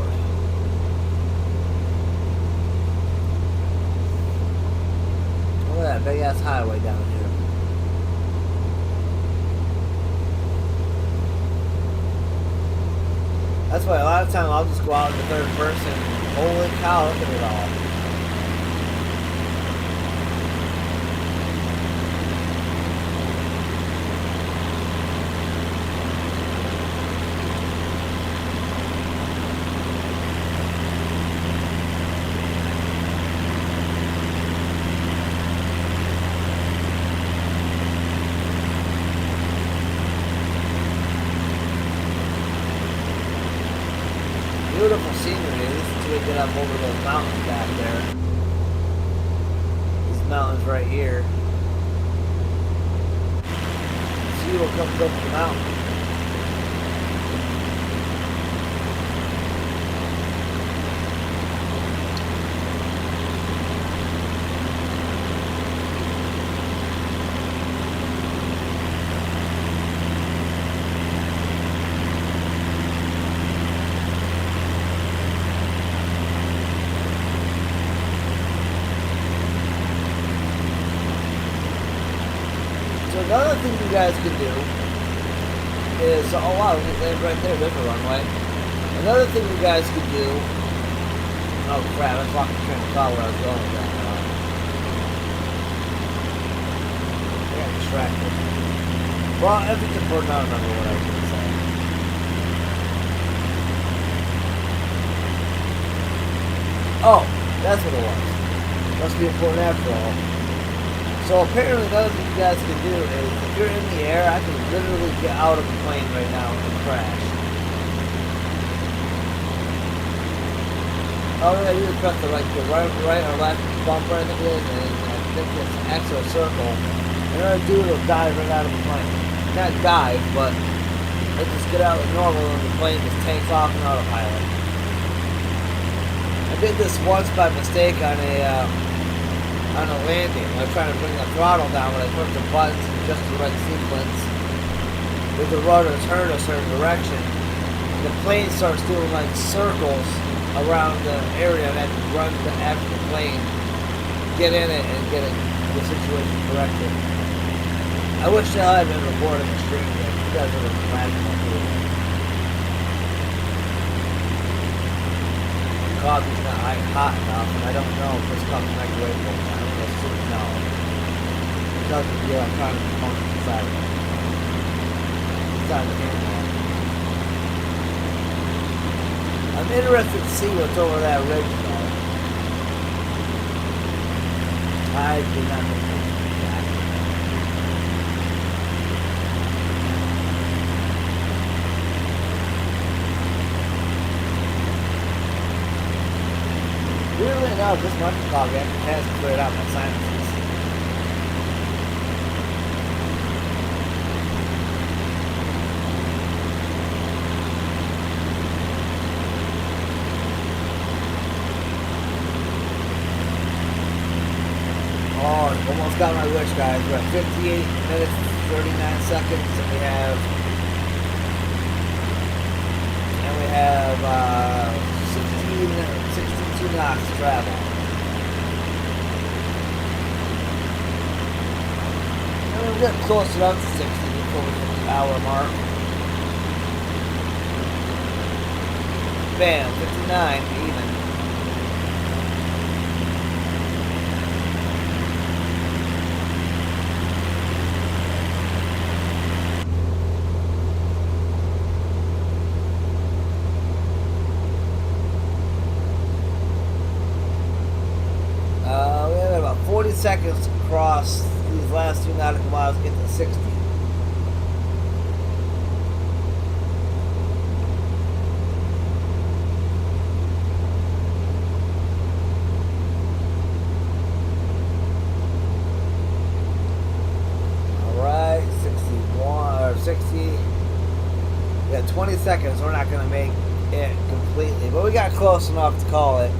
Look at that big ass highway down here. That's why a lot of times I'll just go out in the third person. Holy cow, look at it all. Beautiful scenery. This is to get up over those mountains back there. These mountains right here. See what comes up the mountain. Another thing you guys can do is, oh wow, we land right there, there's a runway. Another thing you guys can do, oh crap, I lost the train of thought where I was going with that. I got distracted. Well, if it's important, I don't remember what I was going to say. Oh, that's what it was. Must be important after all. So apparently another thing you guys can do is, if you're in the air, I can literally get out of the plane right now and crash. All I do is press the right or left bumper, I think it is, and I think it's X or circle. And what I do is it'll dive right out of the plane. Not dive, but it just get out like normal and the plane just takes off on autopilot. I did this once by mistake on a landing. I was trying to bring the throttle down when I pushed the buttons in just the right sequence. With the rudder turned a certain direction. The plane starts doing like circles around the area and I have to run after the plane, get in it and get the situation corrected. I wish I had been recording the stream there. You guys would have imagined what doing it. The coffee's not hot enough and I don't know if this coffee microwavable. No. It doesn't feel like trying to component inside of it. Inside the handle. I'm interested to see what's over that ridge though. I do not know that. Weirdly enough, this microphone actually has cleared out my sinuses. got my wish, guys. We're at 58 minutes, 39 seconds, and we have 62 knots to travel. And we're getting close enough to 60 before we hit the hour mark. Bam, 59, even. We have about 40 seconds to cross these last 2 nautical miles to get to 60. Alright, 61 or 60. We got 20 seconds. We're not going to make it completely, but we got close enough to call it.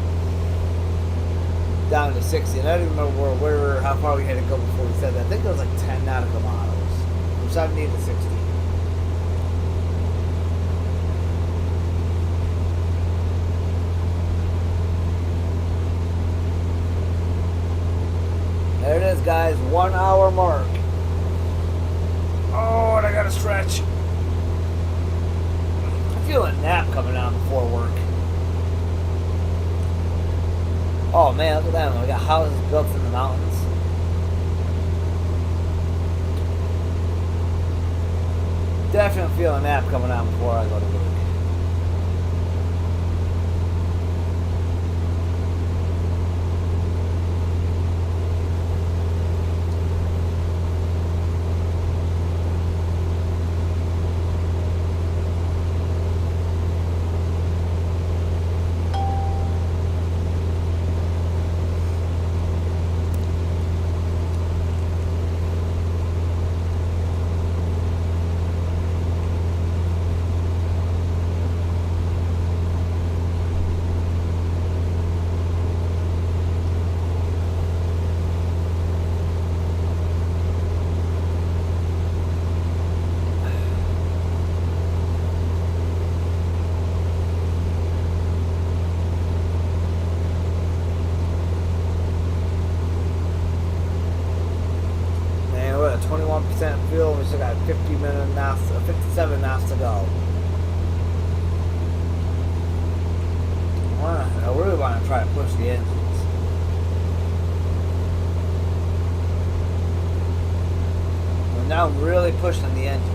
Down to 60, and I don't even remember how far we had to go before we said that. I think it was like 10 nautical miles, from 70 to 60. There it is, guys, 1 hour mark. Oh, and I gotta stretch. I feel a nap coming on before work. Oh man, look at that. We got houses built in the mountains. Definitely feel a nap coming on before I go to work. We're at 21% fuel. We still got 57 knots to go. I really want to try to push the engines. We're now really pushing the engines.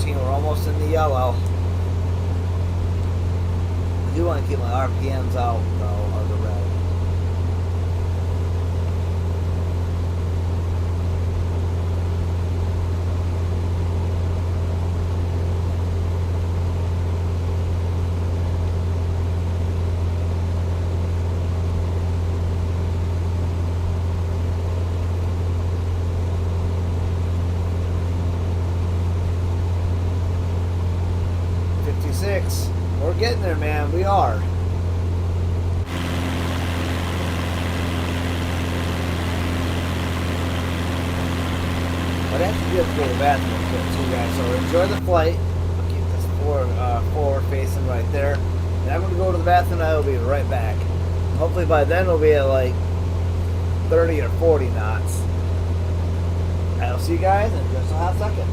We're almost in the yellow. I do want to keep my RPMs out though of the red. We're getting there, man. We are. But I have to go to the bathroom too, guys. So enjoy the flight. I'll keep this forward facing right there. And I'm going to go to the bathroom and I will be right back. Hopefully by then we'll be at like 30 or 40 knots. I'll see you guys in just a hot second.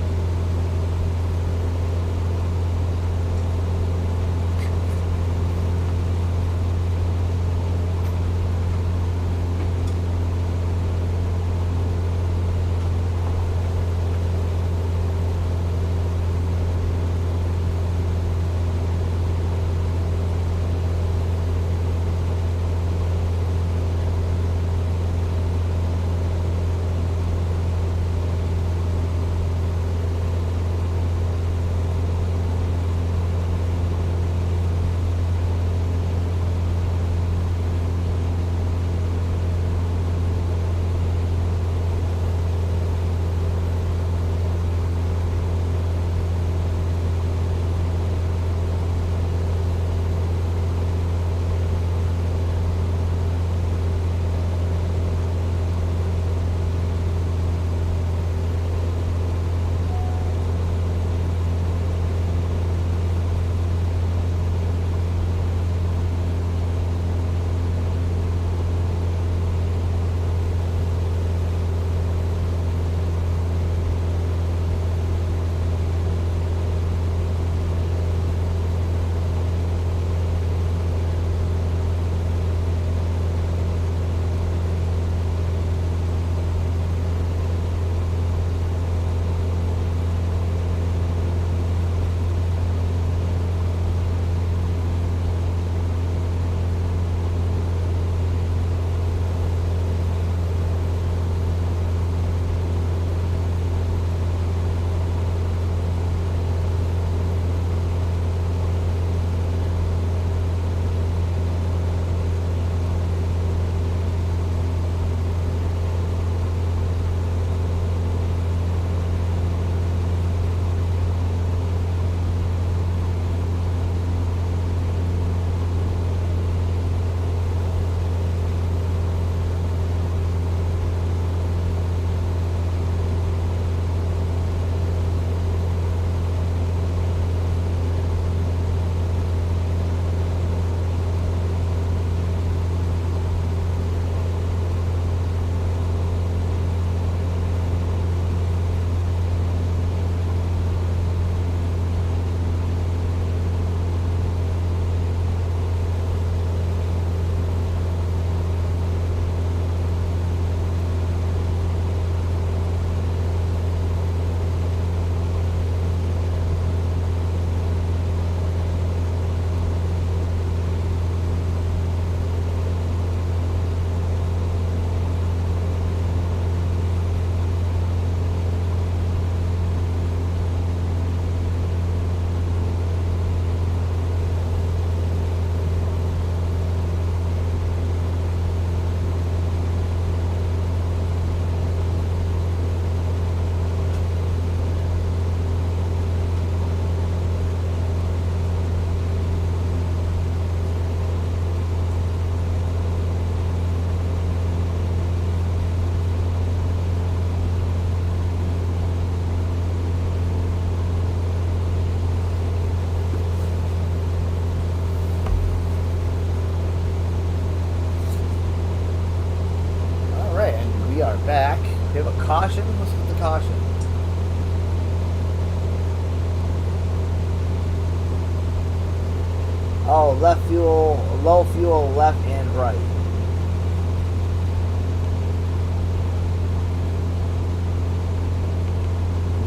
Oh, left fuel, low fuel, left and right.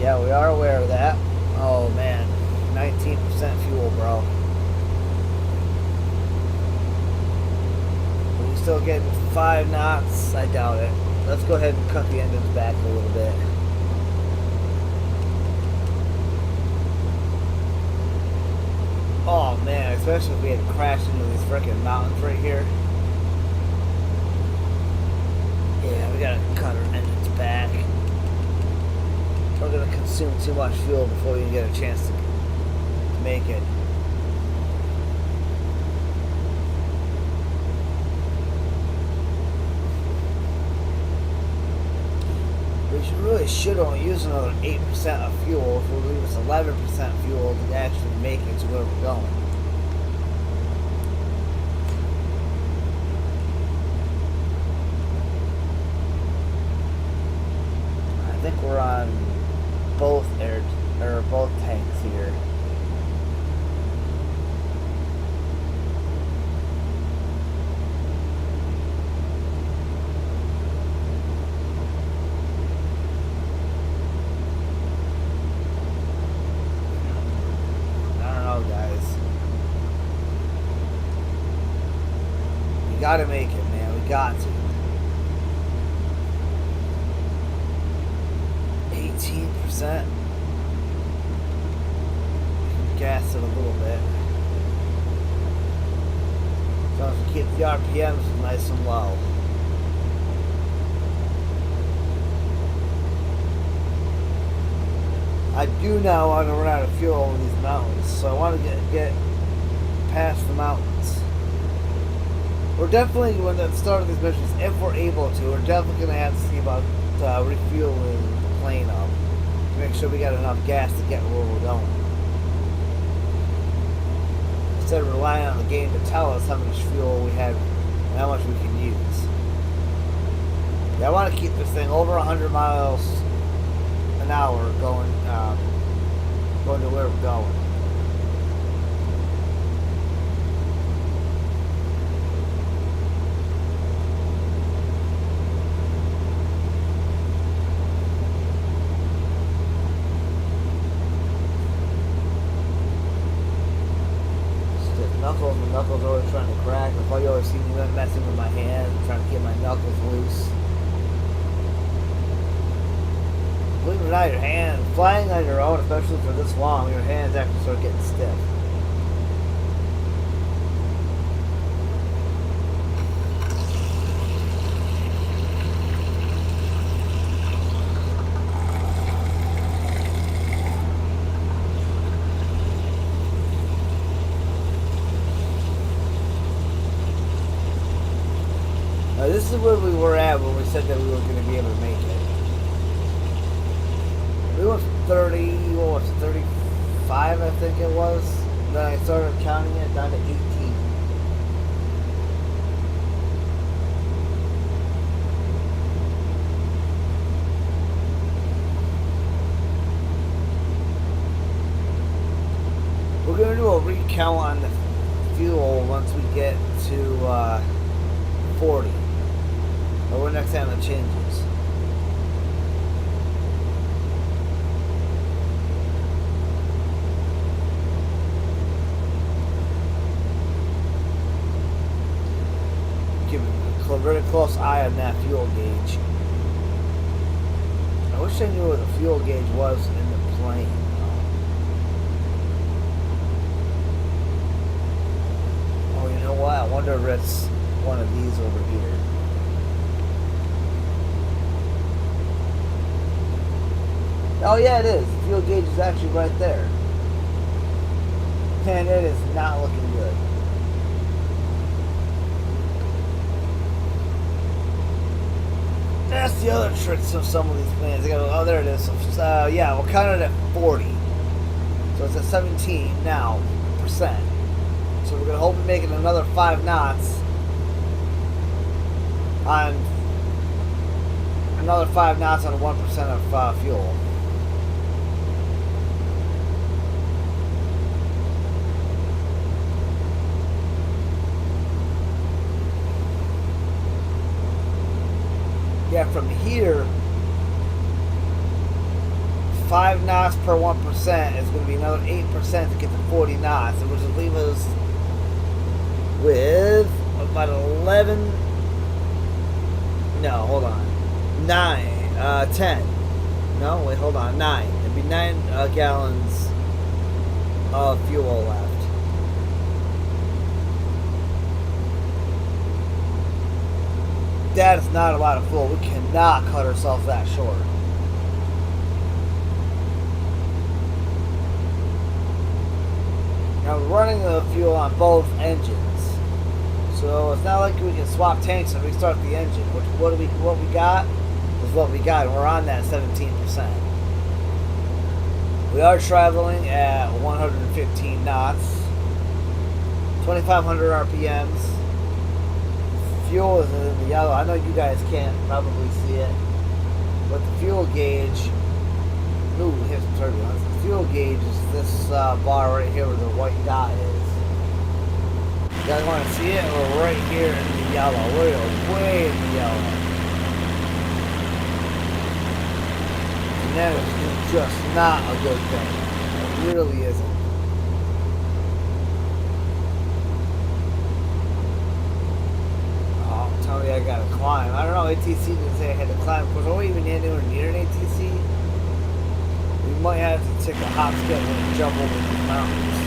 Yeah, we are aware of that. Oh man, 19% fuel, bro. Are we still getting 5 knots? I doubt it. Let's go ahead and cut the engines back a little bit. Oh man, especially if we had crashed into these freaking mountains right here. Yeah, we gotta cut our engines back. We're gonna consume too much fuel before we get a chance to make it. We should only use another 8% of fuel if we leave us 11% fuel to actually make it to where we're going. I think we're on both both tanks here. Gotta make it, man. We got to. 18%. Gas it a little bit. So if we keep the RPMs nice and low. I do now want to run out of fuel in these mountains, so I want to get past the mountains. We're definitely, when at the start of these missions, if we're able to, we're definitely going to have to see about refueling the plane up to make sure we got enough gas to get where we're going. Instead of relying on the game to tell us how much fuel we have and how much we can use. Yeah, I want to keep this thing over 100 miles an hour going to where we're going. My knuckles are always trying to crack. That's why you always see me messing with my hands, trying to get my knuckles loose. Believe it or not, your hand, flying on your own, especially for this long, your hands actually start getting stiff. This is where we were at when we said that we were going to be able to make it. We went from 30, what was it, 35 I think it was. Then I started counting it down to 18. We're going to do a recount on the fuel once we get to 40. Or next time it changes. Keep a very close eye on that fuel gauge. I wish I knew what the fuel gauge was in the plane. Oh, you know what? I wonder if it's one of these over here. Oh yeah, it is. The fuel gauge is actually right there. And it is not looking good. That's the other tricks of some of these planes. They go, oh, there it is. So, yeah, we'll count it at 40. So it's at 17 now, percent. So we're going to hope we make it another 5 knots on another 5 knots on 1% of fuel. knots per 1% is going to be another 8% to get to 40 knots, which will leave us with about 11. No, hold on. 10. No, wait, hold on. 9. It'd be 9 gallons of fuel left. That is not a lot of fuel. We cannot cut ourselves that short. Now we're running the fuel on both engines, so it's not like we can swap tanks and restart the engine. What we got is what we got, and we're on that 17%. We are traveling at 115 knots, 2,500 RPMs. Fuel is in the yellow. I know you guys can't probably see it, but the fuel gauge. Ooh, here's some turbulence. The fuel gauge is this bar right here where the white dot is. You guys want to see it? We're right here in the yellow. We're way in the yellow. And that is just not a good thing. It really isn't. Oh, tell me I gotta climb. I don't know, ATC didn't say I had to climb. Of course, are we even anywhere near an ATC? We might have to take a hop, skip, and jump over these mountains.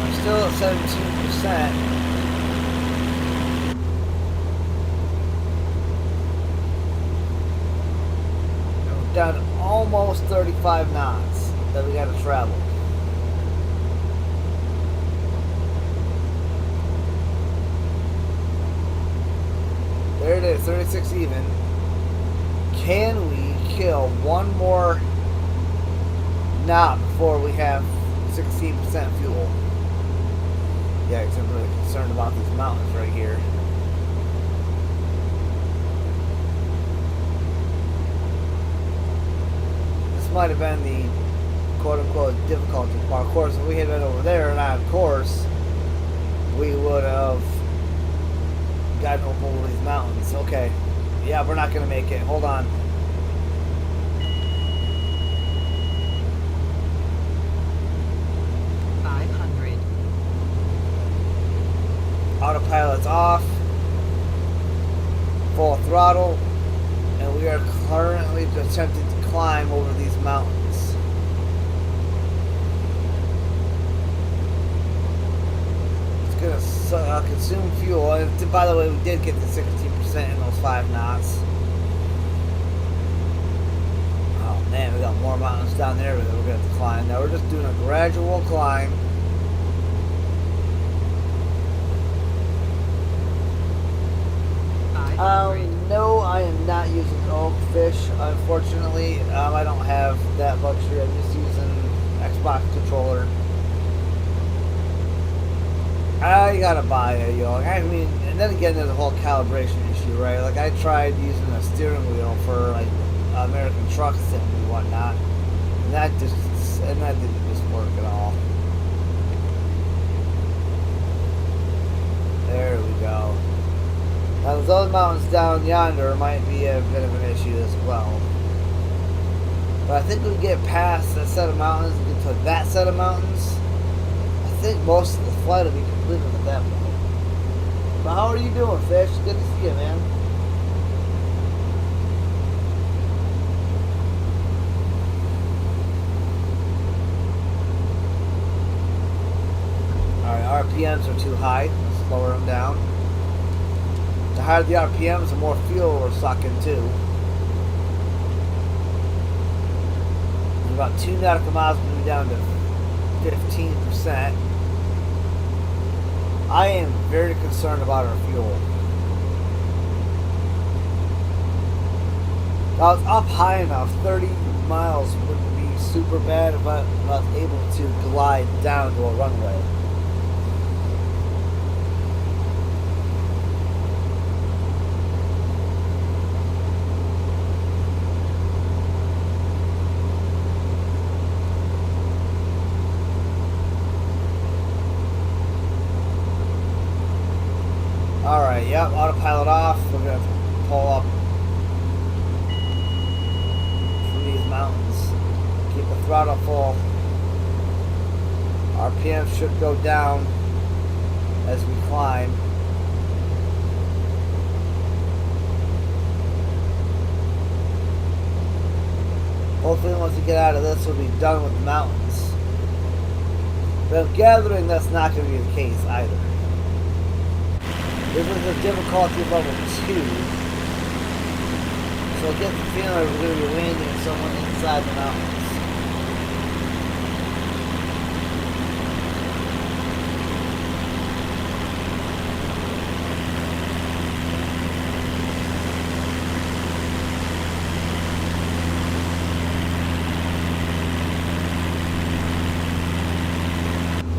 I'm still at 17%. We're down to almost 35 knots that we gotta travel. There it is, 36 even. Can we kill one more knot before we have 16% fuel? Yeah, because I'm really concerned about these mountains right here. This might have been the quote-unquote difficulty part. Of course, if we had been over there and on course, we would have gotten up over these mountains. Okay. Yeah, we're not going to make it. Hold on. Autopilot's off. Full throttle. And we are currently attempting to climb over these mountains. It's going to consume fuel. And by the way, we did get to 16% in those 5 knots. Oh man, we got more mountains down there that we're going to have to climb. Now we're just doing a gradual climb. No, I am not using oak fish, unfortunately. I don't have that luxury. I'm just using Xbox controller. I gotta buy a yoke. I mean, and then again, there's a whole calibration issue, right? Like, I tried using a steering wheel for, like, American truck sim and whatnot, and that didn't just work at all. There we go. Now, those mountains down yonder might be a bit of an issue as well. But I think we get past that set of mountains and get to that set of mountains. I think most of the flight will be completed at that point. But how are you doing, Fish? Good to see you, man. Alright, RPMs are too high. Let's lower them down. The higher the RPMs, the more fuel we're sucking too. And about 2 nautical miles, we'll be down to 15%. I am very concerned about our fuel. If I was up high enough, 30 miles wouldn't be super bad if I was able to glide down to a runway. Alright, yep, autopilot off. We're pull up from these mountains. Keep the throttle full. RPM should go down as we climb. Hopefully once we get out of this, we'll be done with the mountains. But I'm gathering that's not going to be the case either. This is a difficulty level 2. So I get the feeling we're going to be landing someone inside the mountains.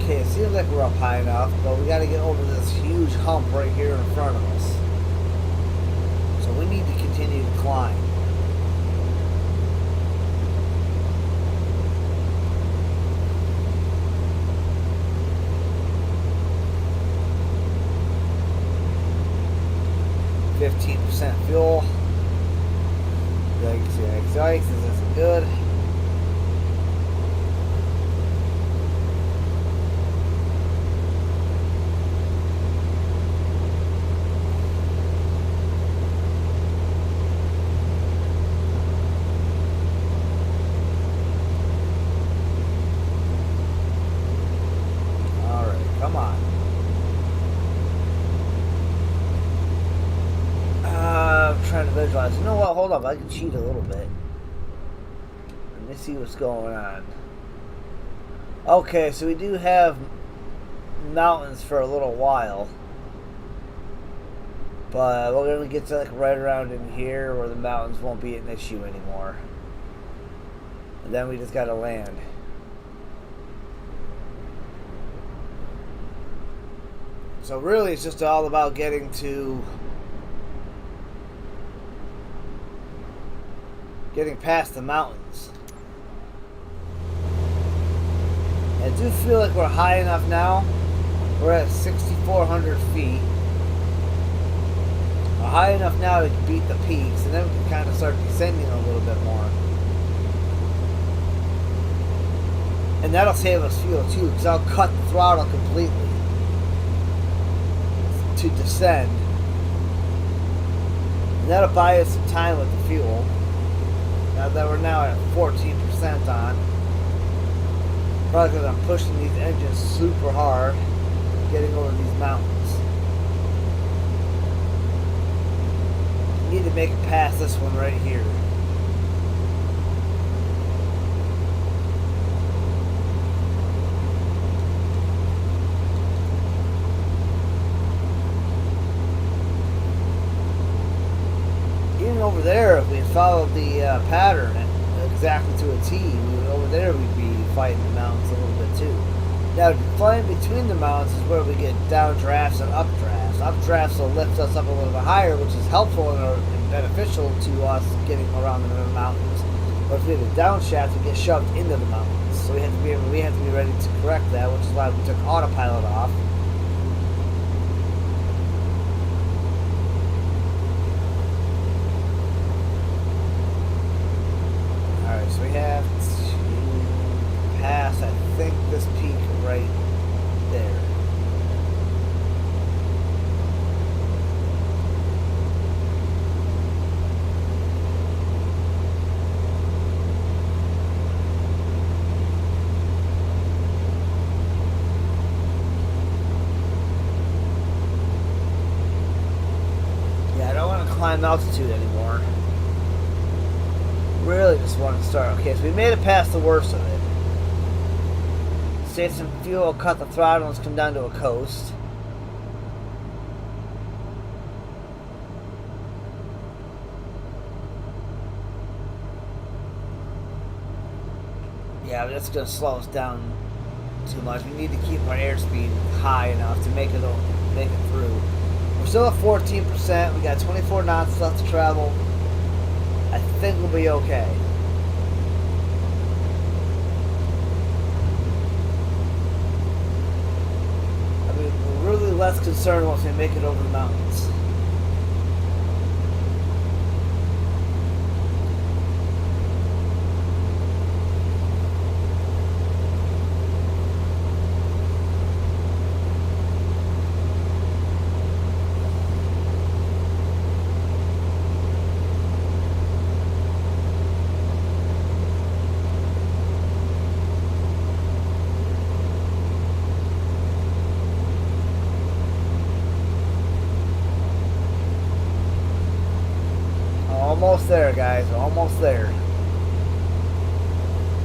Okay, it seems like we're up high enough, but we got to get over this huge hump right here in front of us. So we need to continue to climb. %, fuel. Yikes, this isn't good. Come on. I'm trying to visualize. You know what? Hold up. I can cheat a little bit. Let me see what's going on. Okay, so we do have mountains for a little while. But we're going to get to like right around in here where the mountains won't be an issue anymore. And then we just got to land. So really, it's just all about getting past the mountains. I do feel like we're high enough now. We're at 6,400 feet. We're high enough now to beat the peaks, and then we can kind of start descending a little bit more. And that'll save us fuel too, because I'll cut the throttle completely to descend, and that'll buy us some time with the fuel. Now that we're now at 14% on, probably because I'm pushing these engines super hard, getting over these mountains. Need to make it past this one right here. Over there, if we followed the pattern exactly to a T, over there we'd be fighting the mountains a little bit too. Now, flying between the mountains is where we get downdrafts and updrafts. Updrafts will lift us up a little bit higher, which is helpful and beneficial to us getting around the mountains. But if we have a downshaft, we get shoved into the mountains. So we have to be ready to correct that, which is why we took autopilot off. So we have to pass, I think, this peak right there. Yeah, I don't want to climb altitude anymore. Really just want to start. Okay, so we made it past the worst of it. Save some fuel, cut the throttle, and let's come down to a coast. Yeah, but that's going to slow us down too much. We need to keep our airspeed high enough to make it through. We're still at 14%. We got 24 knots left to travel. I think we'll be okay. I mean, we're really less concerned once we make it over the mountains. almost there, guys. We're almost there.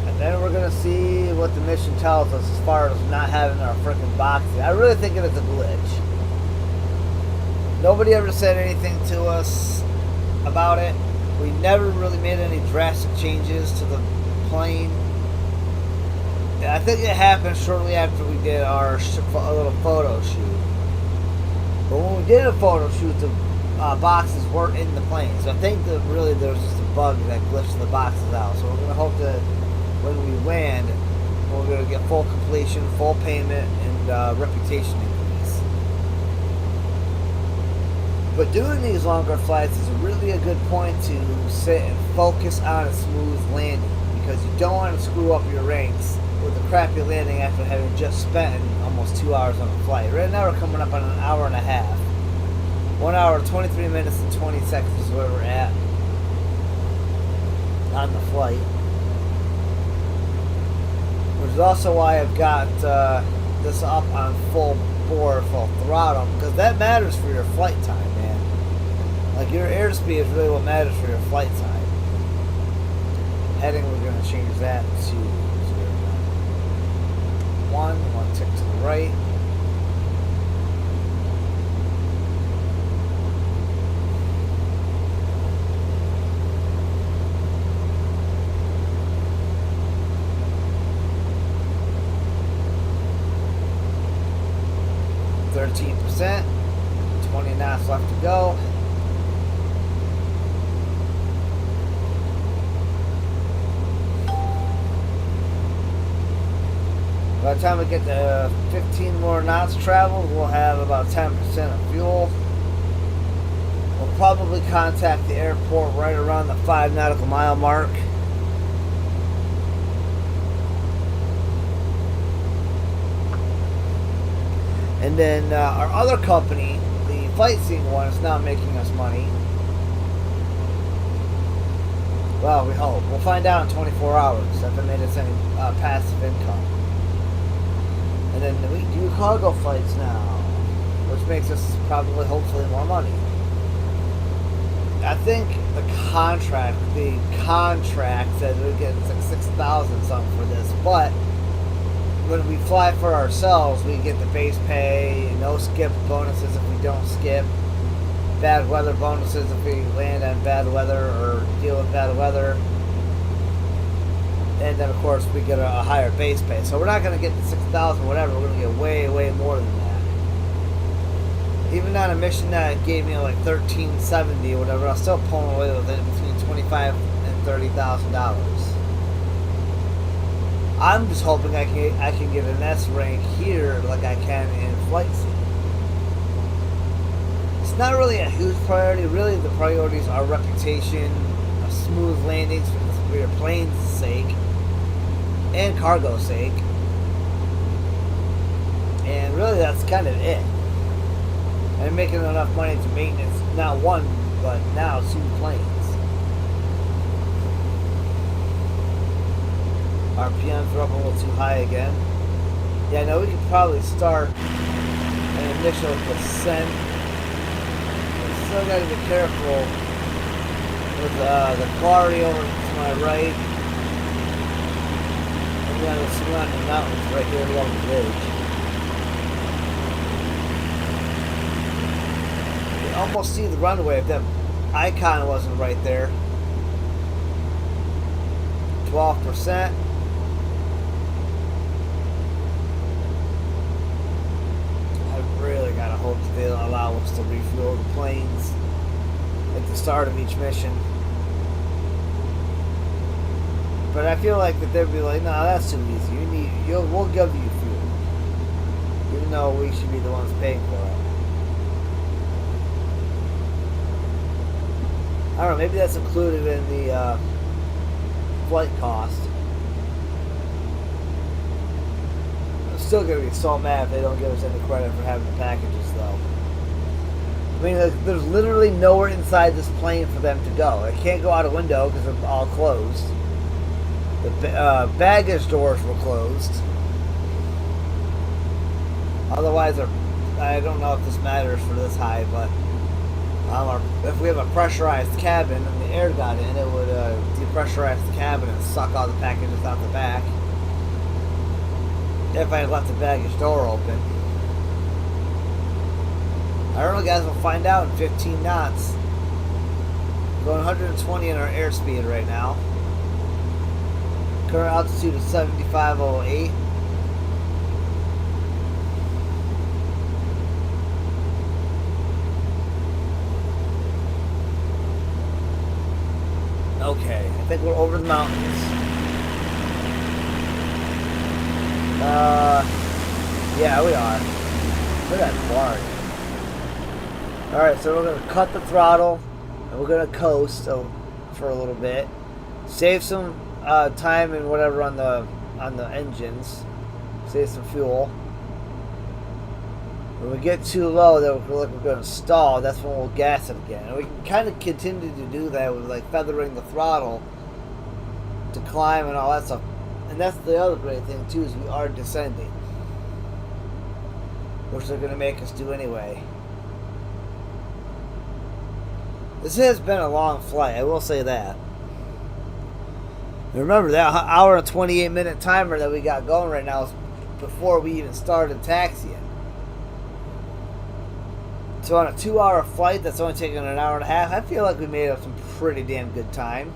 And then we're going to see what the mission tells us as far as not having our freaking boxes. I really think it is a glitch. Nobody ever said anything to us about it. We never really made any drastic changes to the plane. And I think it happened shortly after we did our little photo shoot. But when we did a photo shoot, the boxes weren't in the plane. So I think that really there was just a bug that glitched the boxes out. So we're going to hope that when we land, we're going to get full completion, full payment, and reputation increase. But doing these longer flights is really a good point to sit and focus on a smooth landing, because you don't want to screw up your ranks with a crappy landing after having just spent almost 2 hours on a flight. Right now we're coming up on an hour and a half. 1 hour, 23 minutes, and 20 seconds is where we're at on the flight. Which is also why I've got this up on full bore, full throttle, because that matters for your flight time, man. Like, your airspeed is really what matters for your flight time. Heading, we're going to change that to 091, one tick to the right. %, 20 knots left to go. By the time we get to 15 more knots traveled, we'll have about 10% of fuel. We'll probably contact the airport right around the 5 nautical mile mark. And then our other company, the flight seeing one, is not making us money. Well, we hope. We'll find out in 24 hours if it made us any passive income. And then we do cargo flights now, which makes us probably, hopefully, more money. I think the contract says we're getting like 6,000 something for this, but when we fly for ourselves, we get the base pay, no skip bonuses if we don't skip, bad weather bonuses if we land on bad weather or deal with bad weather, and then of course we get a higher base pay. So we're not going to get the 6,000 whatever, we're going to get way, way more than that. Even on a mission that gave me like $13.70 or whatever, I'm still pulling away with it between $25,000 and $30,000. I'm just hoping I can get an S rank here like I can in flight sim. It's not really a huge priority. Really, the priorities are reputation, smooth landings for your plane's sake, and cargo's sake. And really, that's kind of it. And making enough money to maintenance not one, but now 2 planes. RPMs are up a little too high again. Yeah, no, we could probably start an initial descent. We still got to be careful with the quarry over to my right. And then the surrounding mountains right here along the ridge. You can almost see the runway if that icon wasn't right there. 12%. Really gotta hope that they'll allow us to refuel the planes at the start of each mission. But I feel like that they'd be like, "No, that's too easy. We'll give you fuel, even though we should be the ones paying for it." I don't know. Maybe that's included in the flight cost. Still gonna be so mad if they don't give us any credit for having the packages, though. I mean, there's literally nowhere inside this plane for them to go. They can't go out a window because they're all closed. The baggage doors were closed. Otherwise, I don't know if this matters for this high, but If we have a pressurized cabin and the air got in, it would depressurize the cabin and suck all the packages out the back. If I had left the baggage door open. I don't know, guys. We'll find out in 15 knots. Going 120 in our airspeed right now. Current altitude is 7508. Okay, I think we're over the mountains. Yeah, we are. Look at that bar. Alright, so we're going to cut the throttle, and we're going to coast for a little bit. Save some time and whatever on the engines. Save some fuel. When we get too low, that we're going to stall. That's when we'll gas it again. And we can kind of continue to do that with like feathering the throttle to climb and all that stuff. And that's the other great thing too, is we are descending, which they're going to make us do anyway. This has been a long flight, I will say that. And remember, that hour and 28-minute timer that we got going right now is before we even started taxiing. So on a 2-hour flight that's only taking an hour and a half, I feel like we made up some pretty damn good time.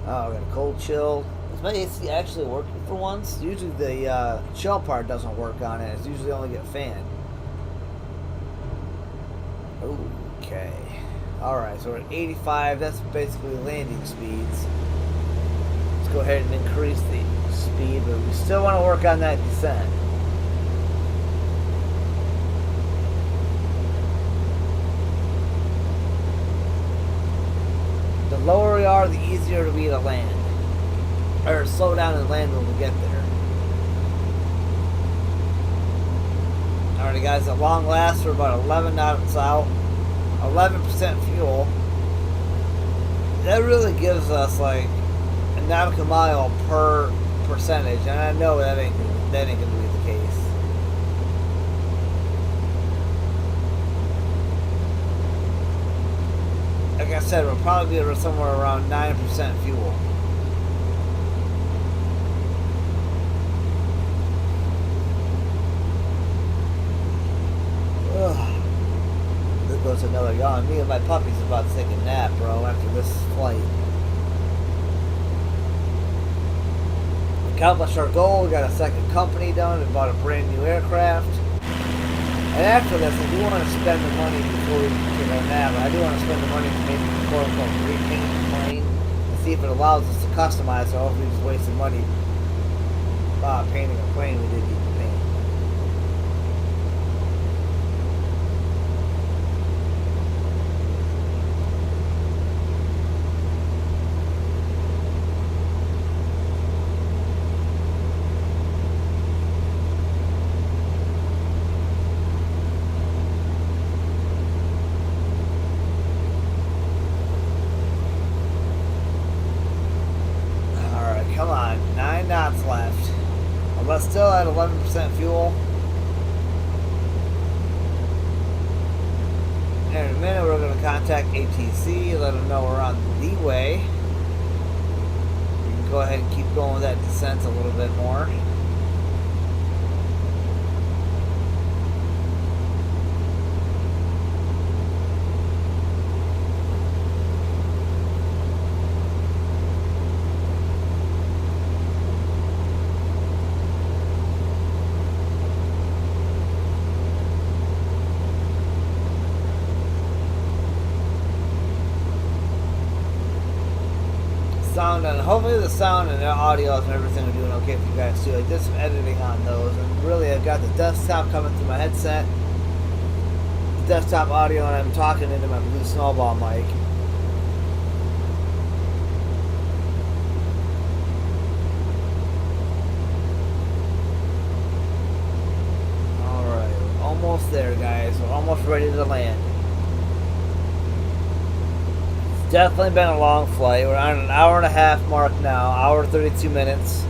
Oh, we got a cold chill. Is my AC actually working for once? Usually the chill part doesn't work on it. It's usually only get fan. Okay. Alright, so we're at 85. That's basically landing speeds. Let's go ahead and increase the speed, but we still want to work on that descent. The lower we are, the easier it'll be to land. Or slow down and land when we get there. Alrighty guys, at long last we're about 11 knots out. 11% fuel. That really gives us like a nautical mile per percentage, and I know that ain't gonna be the case. Like I said, we'll probably be somewhere around 9% fuel. Ugh. There goes another yawn. Me and my puppy's about to take a nap, bro, after this flight. Accomplished our goal. We got a second company done. We bought a brand new aircraft. And after this, I do want to spend the money before we take our nap. I do want to spend the money to maybe quote-unquote repaint the plane and see if it allows us to customize it, or if we just wasted money painting a plane we didn't even paint. Come on, 9 knots left. I'm still at 11% fuel. And in a minute, we're going to contact ATC, let them know we're on the way. We can go ahead and keep going with that descent a little bit more. Sound, and hopefully the sound and the audio and everything are doing okay for you guys too. I did some editing on those, and really I've got the desktop coming through my headset, the desktop audio, and I'm talking into my Blue Snowball mic. Alright, we're almost there, guys. We're almost ready to land. Definitely been a long flight. We're on an hour and a half mark now, hour 32 minutes.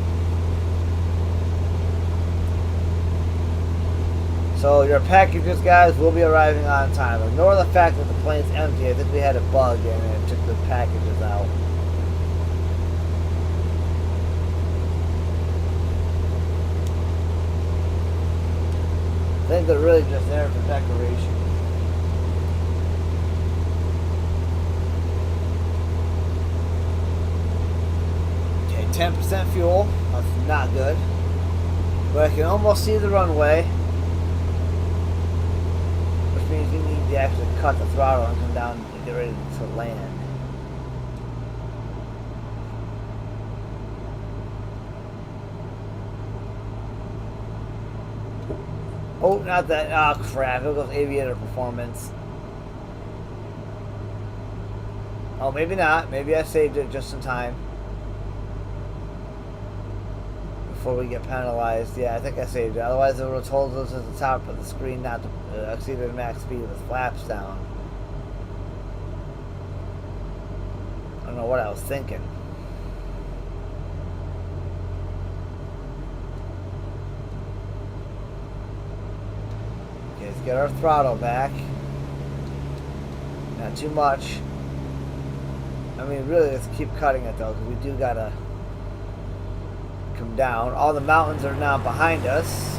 So your packages, guys, will be arriving on time. Ignore the fact that the plane's empty. I think we had a bug and it took the packages out. I think they're really just there for decoration. Okay, 10% fuel. That's not good. But I can almost see the runway. Which means you need to actually cut the throttle and come down and get ready to land. Oh, not that. Oh, crap. It goes aviator performance. Oh, maybe not. Maybe I saved it just in time. Before we get penalized. Yeah, I think I saved it. Otherwise, it would have told us at the top of the screen not to exceed the max speed with flaps down. I don't know what I was thinking. Let's get our throttle back. Not too much. I mean, really, let's keep cutting it though, because we do gotta come down. All the mountains are now behind us.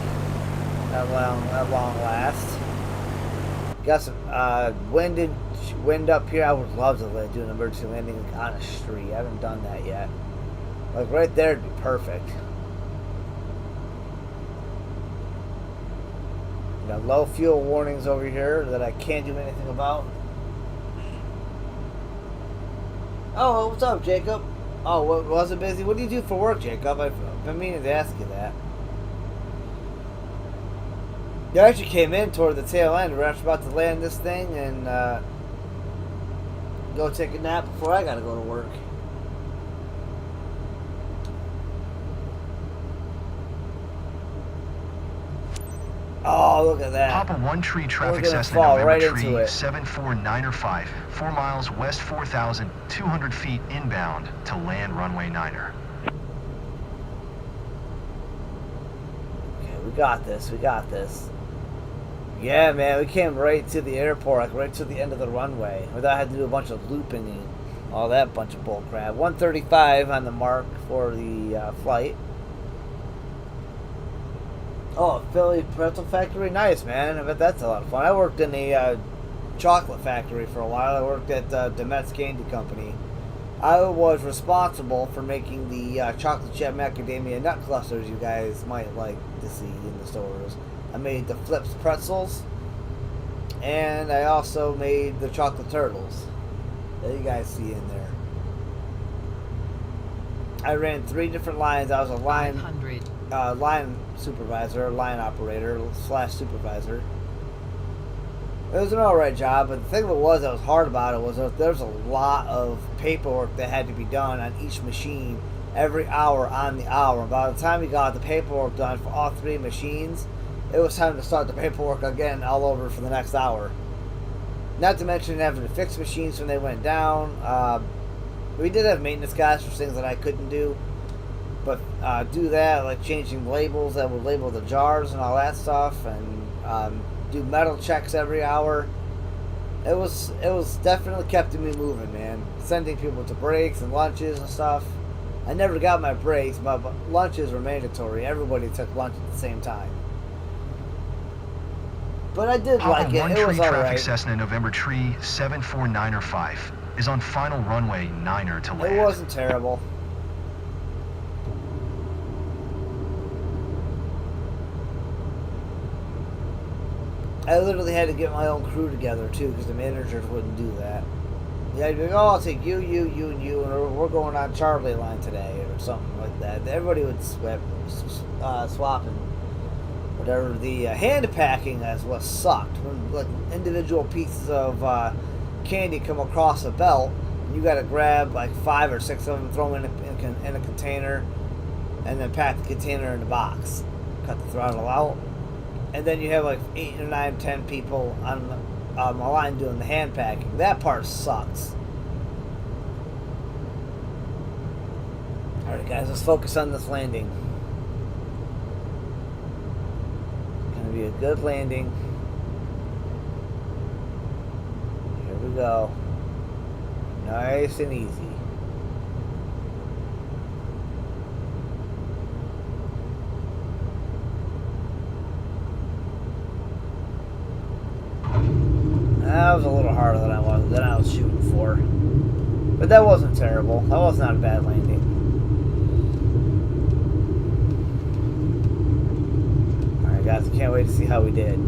At long last. Got some wind up here. I would love to do an emergency landing on a street. I haven't done that yet. Like right there would be perfect. Got low fuel warnings over here that I can't do anything about. Oh, what's up, Jacob? Oh, was it busy? What do you do for work, Jacob? I've been meaning to ask you that. You actually came in toward the tail end. We're actually about to land this thing and go take a nap before I gotta go to work. Oh, look at that. Papa 1 tree traffic We're gonna Cessna fall November right tree into it. 74905, 4 miles west 4,200 feet inbound to land runway 9er. Okay, we got this. We got this. Yeah, man, we came right to the airport, like right to the end of the runway, without having to do a bunch of looping and all that bunch of bull crap. 135 on the mark for the flight. Oh, Philly pretzel factory, nice, man. I bet that's a lot of fun. I worked in a chocolate factory for a while. I worked at Demet's Candy Company. I was responsible for making the chocolate chip macadamia nut clusters you guys might like to see in the stores. I made the Flips pretzels, and I also made the chocolate turtles that you guys see in there. I ran 3 different lines. I was a line supervisor, line operator / supervisor. It was an alright job, but the thing that was hard about it was that there's a lot of paperwork that had to be done on each machine every hour on the hour. And by the time we got the paperwork done for all 3 machines, it was time to start the paperwork again all over for the next hour. Not to mention having to fix machines when they went down. We did have maintenance guys for things that I couldn't do. But do that, like changing labels that would label the jars and all that stuff, and do metal checks every hour. It was definitely kept me moving, man. Sending people to breaks and lunches and stuff. I never got my breaks, but lunches were mandatory. Everybody took lunch at the same time. But I did like it. It was alright. Traffic Cessna November tree 74905 is on final runway 9er to land. It wasn't terrible. I literally had to get my own crew together too, because the managers wouldn't do that. Yeah, I'd be like, oh, I'll take you, and you, and we're going on Charlie line today, or something like that. Everybody would swap and whatever. The hand packing is what sucked. When like individual pieces of candy come across a belt, you got to grab like 5 or 6 of them, throw them in a container, and then pack the container in the box. Cut the throttle out. And then you have like 8 or 9, 10 people on the line doing the hand packing. That part sucks. Alright guys, let's focus on this landing. It's going to be a good landing. Here we go. Nice and easy. That was a little harder than I was shooting for. But that wasn't terrible. That was not a bad landing. Alright guys, I can't wait to see how we did.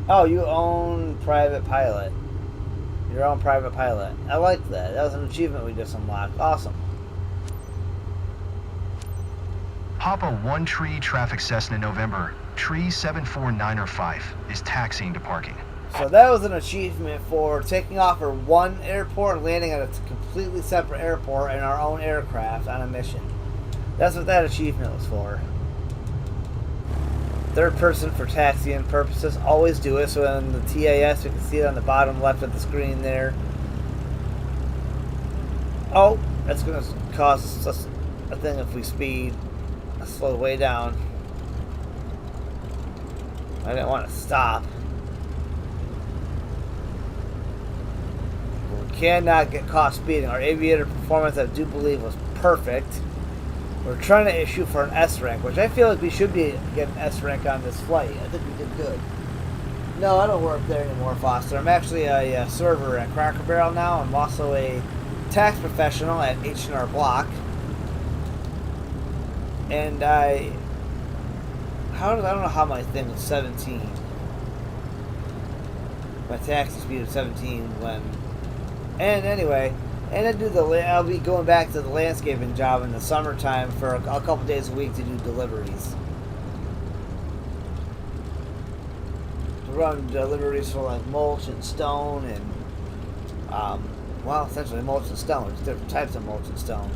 Oh, you own private pilot. Your own private pilot. I like that. That was an achievement we just unlocked. Awesome. Papa 1 Tree Traffic Cessna November. Tree 74905 is taxiing to parking. So that was an achievement for taking off for one airport and landing at a completely separate airport in our own aircraft on a mission. That's what that achievement was for. Third person for taxiing purposes. Always do it. So in the TAS, you can see it on the bottom left of the screen there. Oh, that's going to cause us a thing if we speed. Slow way down. I didn't want to stop. We cannot get caught speeding. Our aviator performance, I do believe, was perfect. We're trying to issue for an S rank, which I feel like we should be getting an S rank on this flight. I think we did good. No, I don't work there anymore, Foster. I'm actually a server at Cracker Barrel now. I'm also a tax professional at H&R Block. And I don't know how my thing was 17. My taxi speed was 17 when. And anyway. And I'll be going back to the landscaping job in the summertime for a couple days a week to do deliveries. To run deliveries for like mulch and stone and, well, essentially mulch and stone. There's different types of mulch and stone.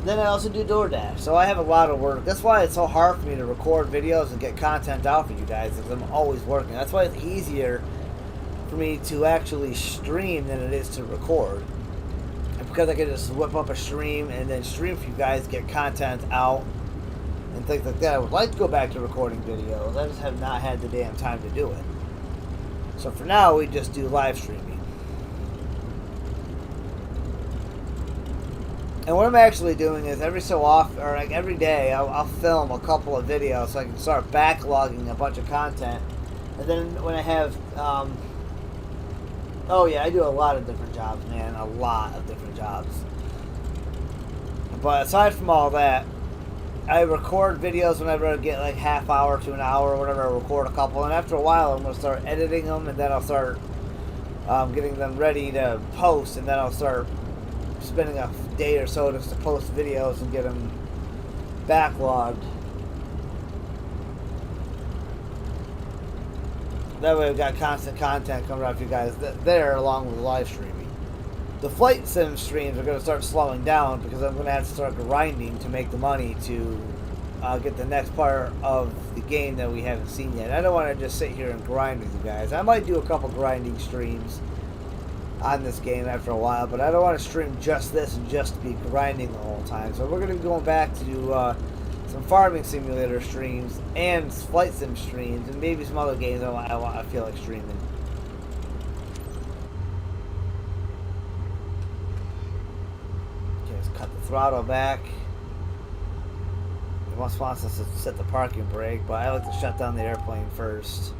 Then I also do DoorDash, so I have a lot of work. That's why it's so hard for me to record videos and get content out for you guys, because I'm always working. That's why it's easier for me to actually stream than it is to record. And because I can just whip up a stream and then stream for you guys, get content out and things like that. I would like to go back to recording videos. I just have not had the damn time to do it. So for now, we just do live streaming. And what I'm actually doing is every so often, or like every day, I'll film a couple of videos so I can start backlogging a bunch of content. And then when I have, oh yeah, I do a lot of different jobs, man. A lot of different jobs. But aside from all that, I record videos whenever I get like half hour to an hour or whatever. I record a couple, and after a while, I'm going to start editing them, and then I'll start getting them ready to post, and then I'll start spending a day or so just to post videos and get them backlogged. That way I've got constant content coming out for you guys there along with live streaming. The flight sim streams are going to start slowing down because I'm going to have to start grinding to make the money to get the next part of the game that we haven't seen yet. I don't want to just sit here and grind with you guys. I might do a couple grinding streams on this game after a while, but I don't want to stream just this and just be grinding the whole time. So we're going to be going back to do some farming simulator streams and flight sim streams and maybe some other games I feel like streaming. Okay, let's cut the throttle back. It wants us to set the parking brake, but I like to shut down the airplane first.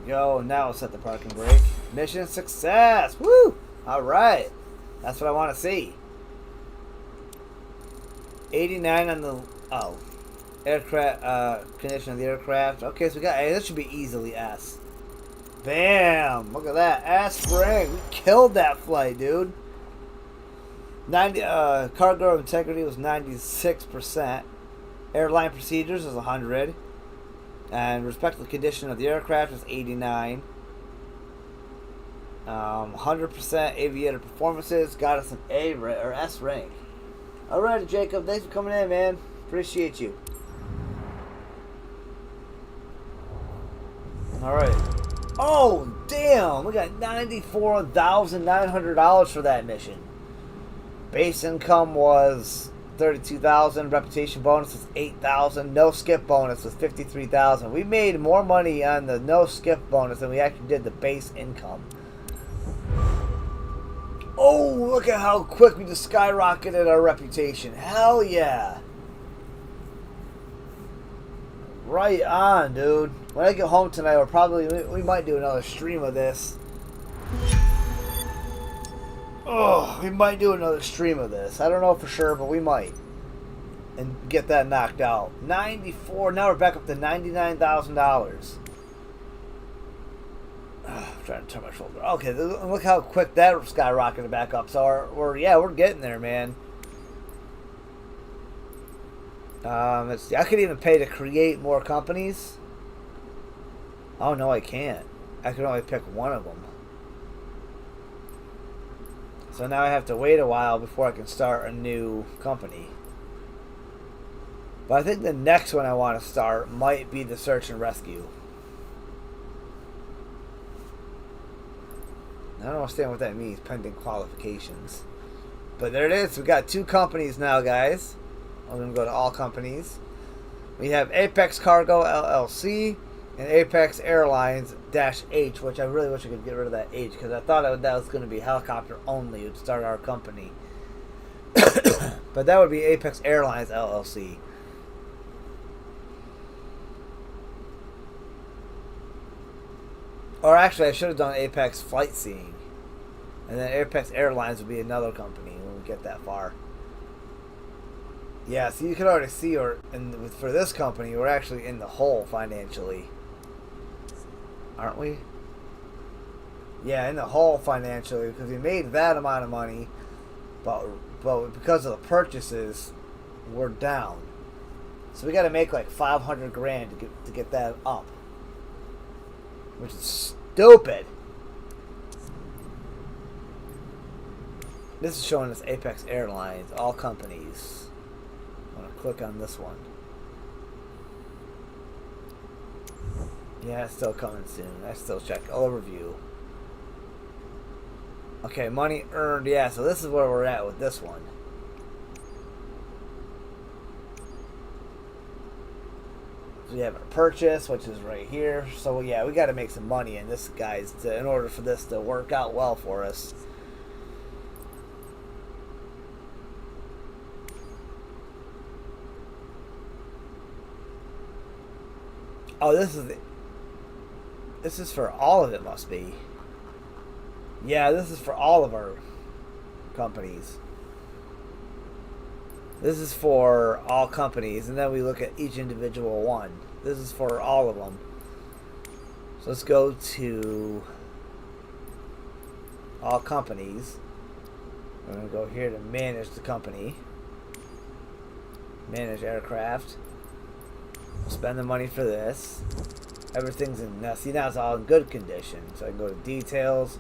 Go. Now we'll set the parking brake. Mission success! Woo! Alright. That's what I want to see. 89 on the aircraft condition of the aircraft. Okay, so we got A. That should be easily S. Bam! Look at that. S spring. We killed that flight, dude. Cargo integrity was 96%. Airline procedures was 100. And respectful condition of the aircraft was 89. 100% aviator performances got us an or S rank. Alright, Jacob, thanks for coming in, man. Appreciate you. Alright. Oh, damn! We got $94,900 for that mission. Base income was $32,000. Reputation bonus was $8,000. No skip bonus was $53,000. We made more money on the no skip bonus than we actually did the base income. Oh, look at how quick we just skyrocketed our reputation. Hell yeah. Right on, dude. When I get home tonight, we might do another stream of this. Oh, we might do another stream of this. I don't know for sure, but we might. And get that knocked out. 94. Now we're back up to $99,000. I'm trying to turn my shoulder. Okay, look how quick that skyrocketed back up. So we're getting there, man. Let's see. I could even pay to create more companies. Oh no, I can't. I can only pick one of them. So now I have to wait a while before I can start a new company. But I think the next one I want to start might be the search and rescue. I don't understand what that means, pending qualifications. But there it is. We got 2 companies now, guys. I'm going to go to all companies. We have Apex Cargo LLC and Apex Airlines -H, which I really wish I could get rid of that H because I thought that was going to be helicopter only to start our company. But that would be Apex Airlines LLC. Or actually, I should have done Apex Flight Seeing. And then Apex Airlines would be another company when we get that far. Yeah, so you can already see, for this company, we're actually in the hole financially. Aren't we? Yeah, in the hole financially, because we made that amount of money, but because of the purchases, we're down. So we got to make like 500 grand to get that up. Which is stupid. This is showing us Apex Airlines, all companies. I'm going to click on this one. Yeah, it's still coming soon. I still check overview. Okay, money earned. Yeah, so this is where we're at with this one. We have our purchase, which is right here. So yeah, we got to make some money in this, guys, in order for this to work out well for us. Oh, this is for all of it, must be. Yeah, this is for all of our companies. This is for all companies, and then we look at each individual one. This is for all of them. So let's go to all companies. We're going to go here to manage the company. Manage aircraft. Spend the money for this. Everything's in, now see, now it's all in good condition. So I can go to details.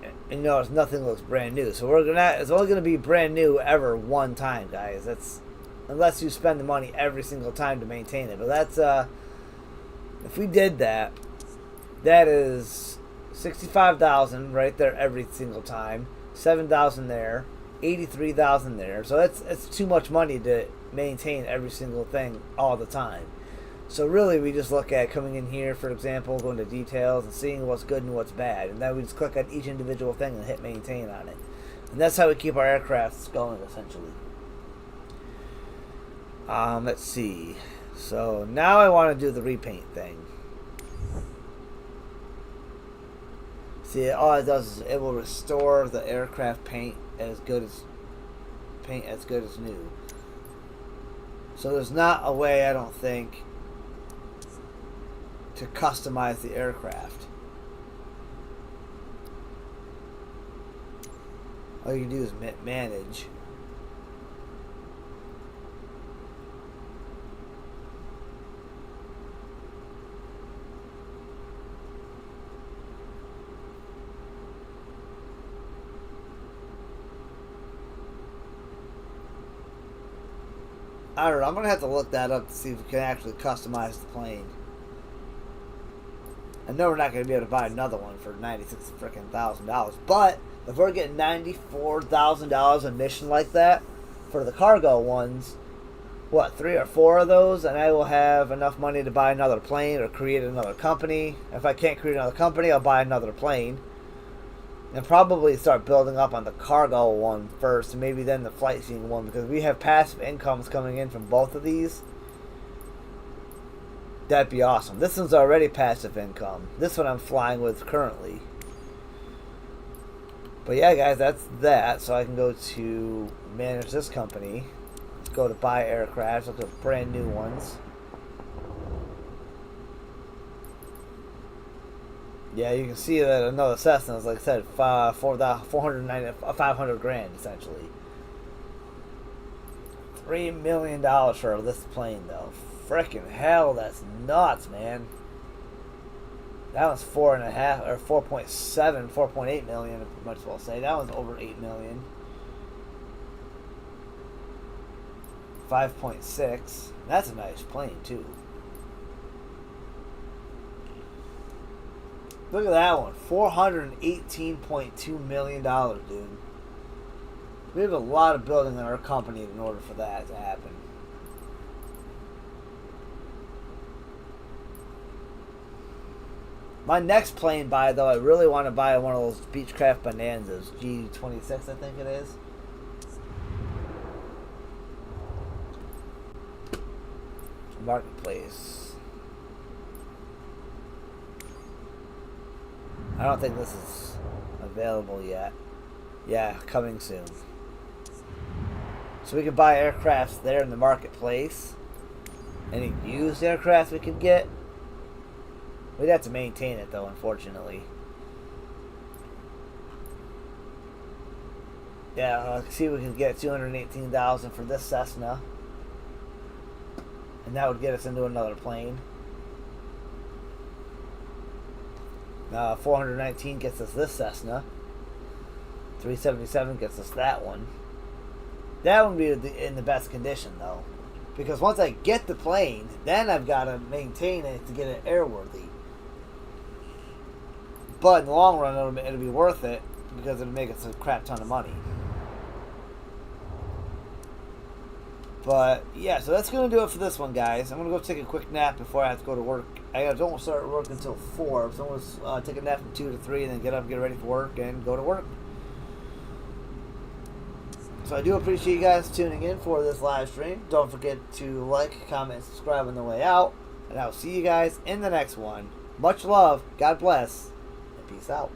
And you notice nothing looks brand new. So it's only gonna be brand new ever one time, guys. That's unless you spend the money every single time to maintain it. But that's if we did that, that is $65,000 right there every single time. $7,000 there, $83,000 there. So it's too much money to maintain every single thing all the time. So really, we just look at coming in here, for example, going to details and seeing what's good and what's bad. And then we just click on each individual thing and hit maintain on it. And that's how we keep our aircrafts going, essentially. Let's see. So now I want to do the repaint thing. See, all it does is it will restore the aircraft paint as good as new. So there's not a way, I don't think, to customize the aircraft. All you can do is manage. I don't know. I'm gonna have to look that up to see if we can actually customize the plane. I know we're not gonna be able to buy another one for $96,000, but if we're getting $94,000 a mission like that for the cargo ones, what, 3 or 4 of those, and I will have enough money to buy another plane or create another company. If I can't create another company, I'll buy another plane. And probably start building up on the cargo one first, and maybe then the flight seeing one, because we have passive incomes coming in from both of these. That'd be awesome. This one's already passive income. This one I'm flying with currently. But yeah, guys, that's that. So I can go to manage this company. Let's go to buy aircraft. Look at brand new ones. Yeah, you can see that another Cessna is, like I said, 500 grand essentially. $3 million for this plane, though. Frickin' hell, that's nuts, man. That was 4.5 or 4.7, 4.8 million. I might as well say that was over 8 million. 5.6. That's a nice plane too. Look at that one. $418.2 million, dude. We have a lot of building in our company in order for that to happen. My next plane buy, though, I really want to buy one of those Beechcraft Bonanzas. G26, I think it is. Marketplace. I don't think this is available yet. Yeah, coming soon. So we can buy aircrafts there in the marketplace. Any used aircraft we could get. We'd have to maintain it, though, unfortunately. Yeah, see if we can get $218,000 for this Cessna. And that would get us into another plane. 419 gets us this Cessna. 377 gets us that one. That would be in the best condition, though. Because once I get the plane, then I've got to maintain it to get it airworthy. But in the long run, it'll be worth it because it'll make us a crap ton of money. But yeah, so that's going to do it for this one, guys. I'm going to go take a quick nap before I have to go to work. I don't start work until 4, so I'm going to take a nap from 2 to 3 and then get up, get ready for work, and go to work. So I do appreciate you guys tuning in for this live stream. Don't forget to like, comment, subscribe on the way out. And I'll see you guys in the next one. Much love, God bless, and peace out.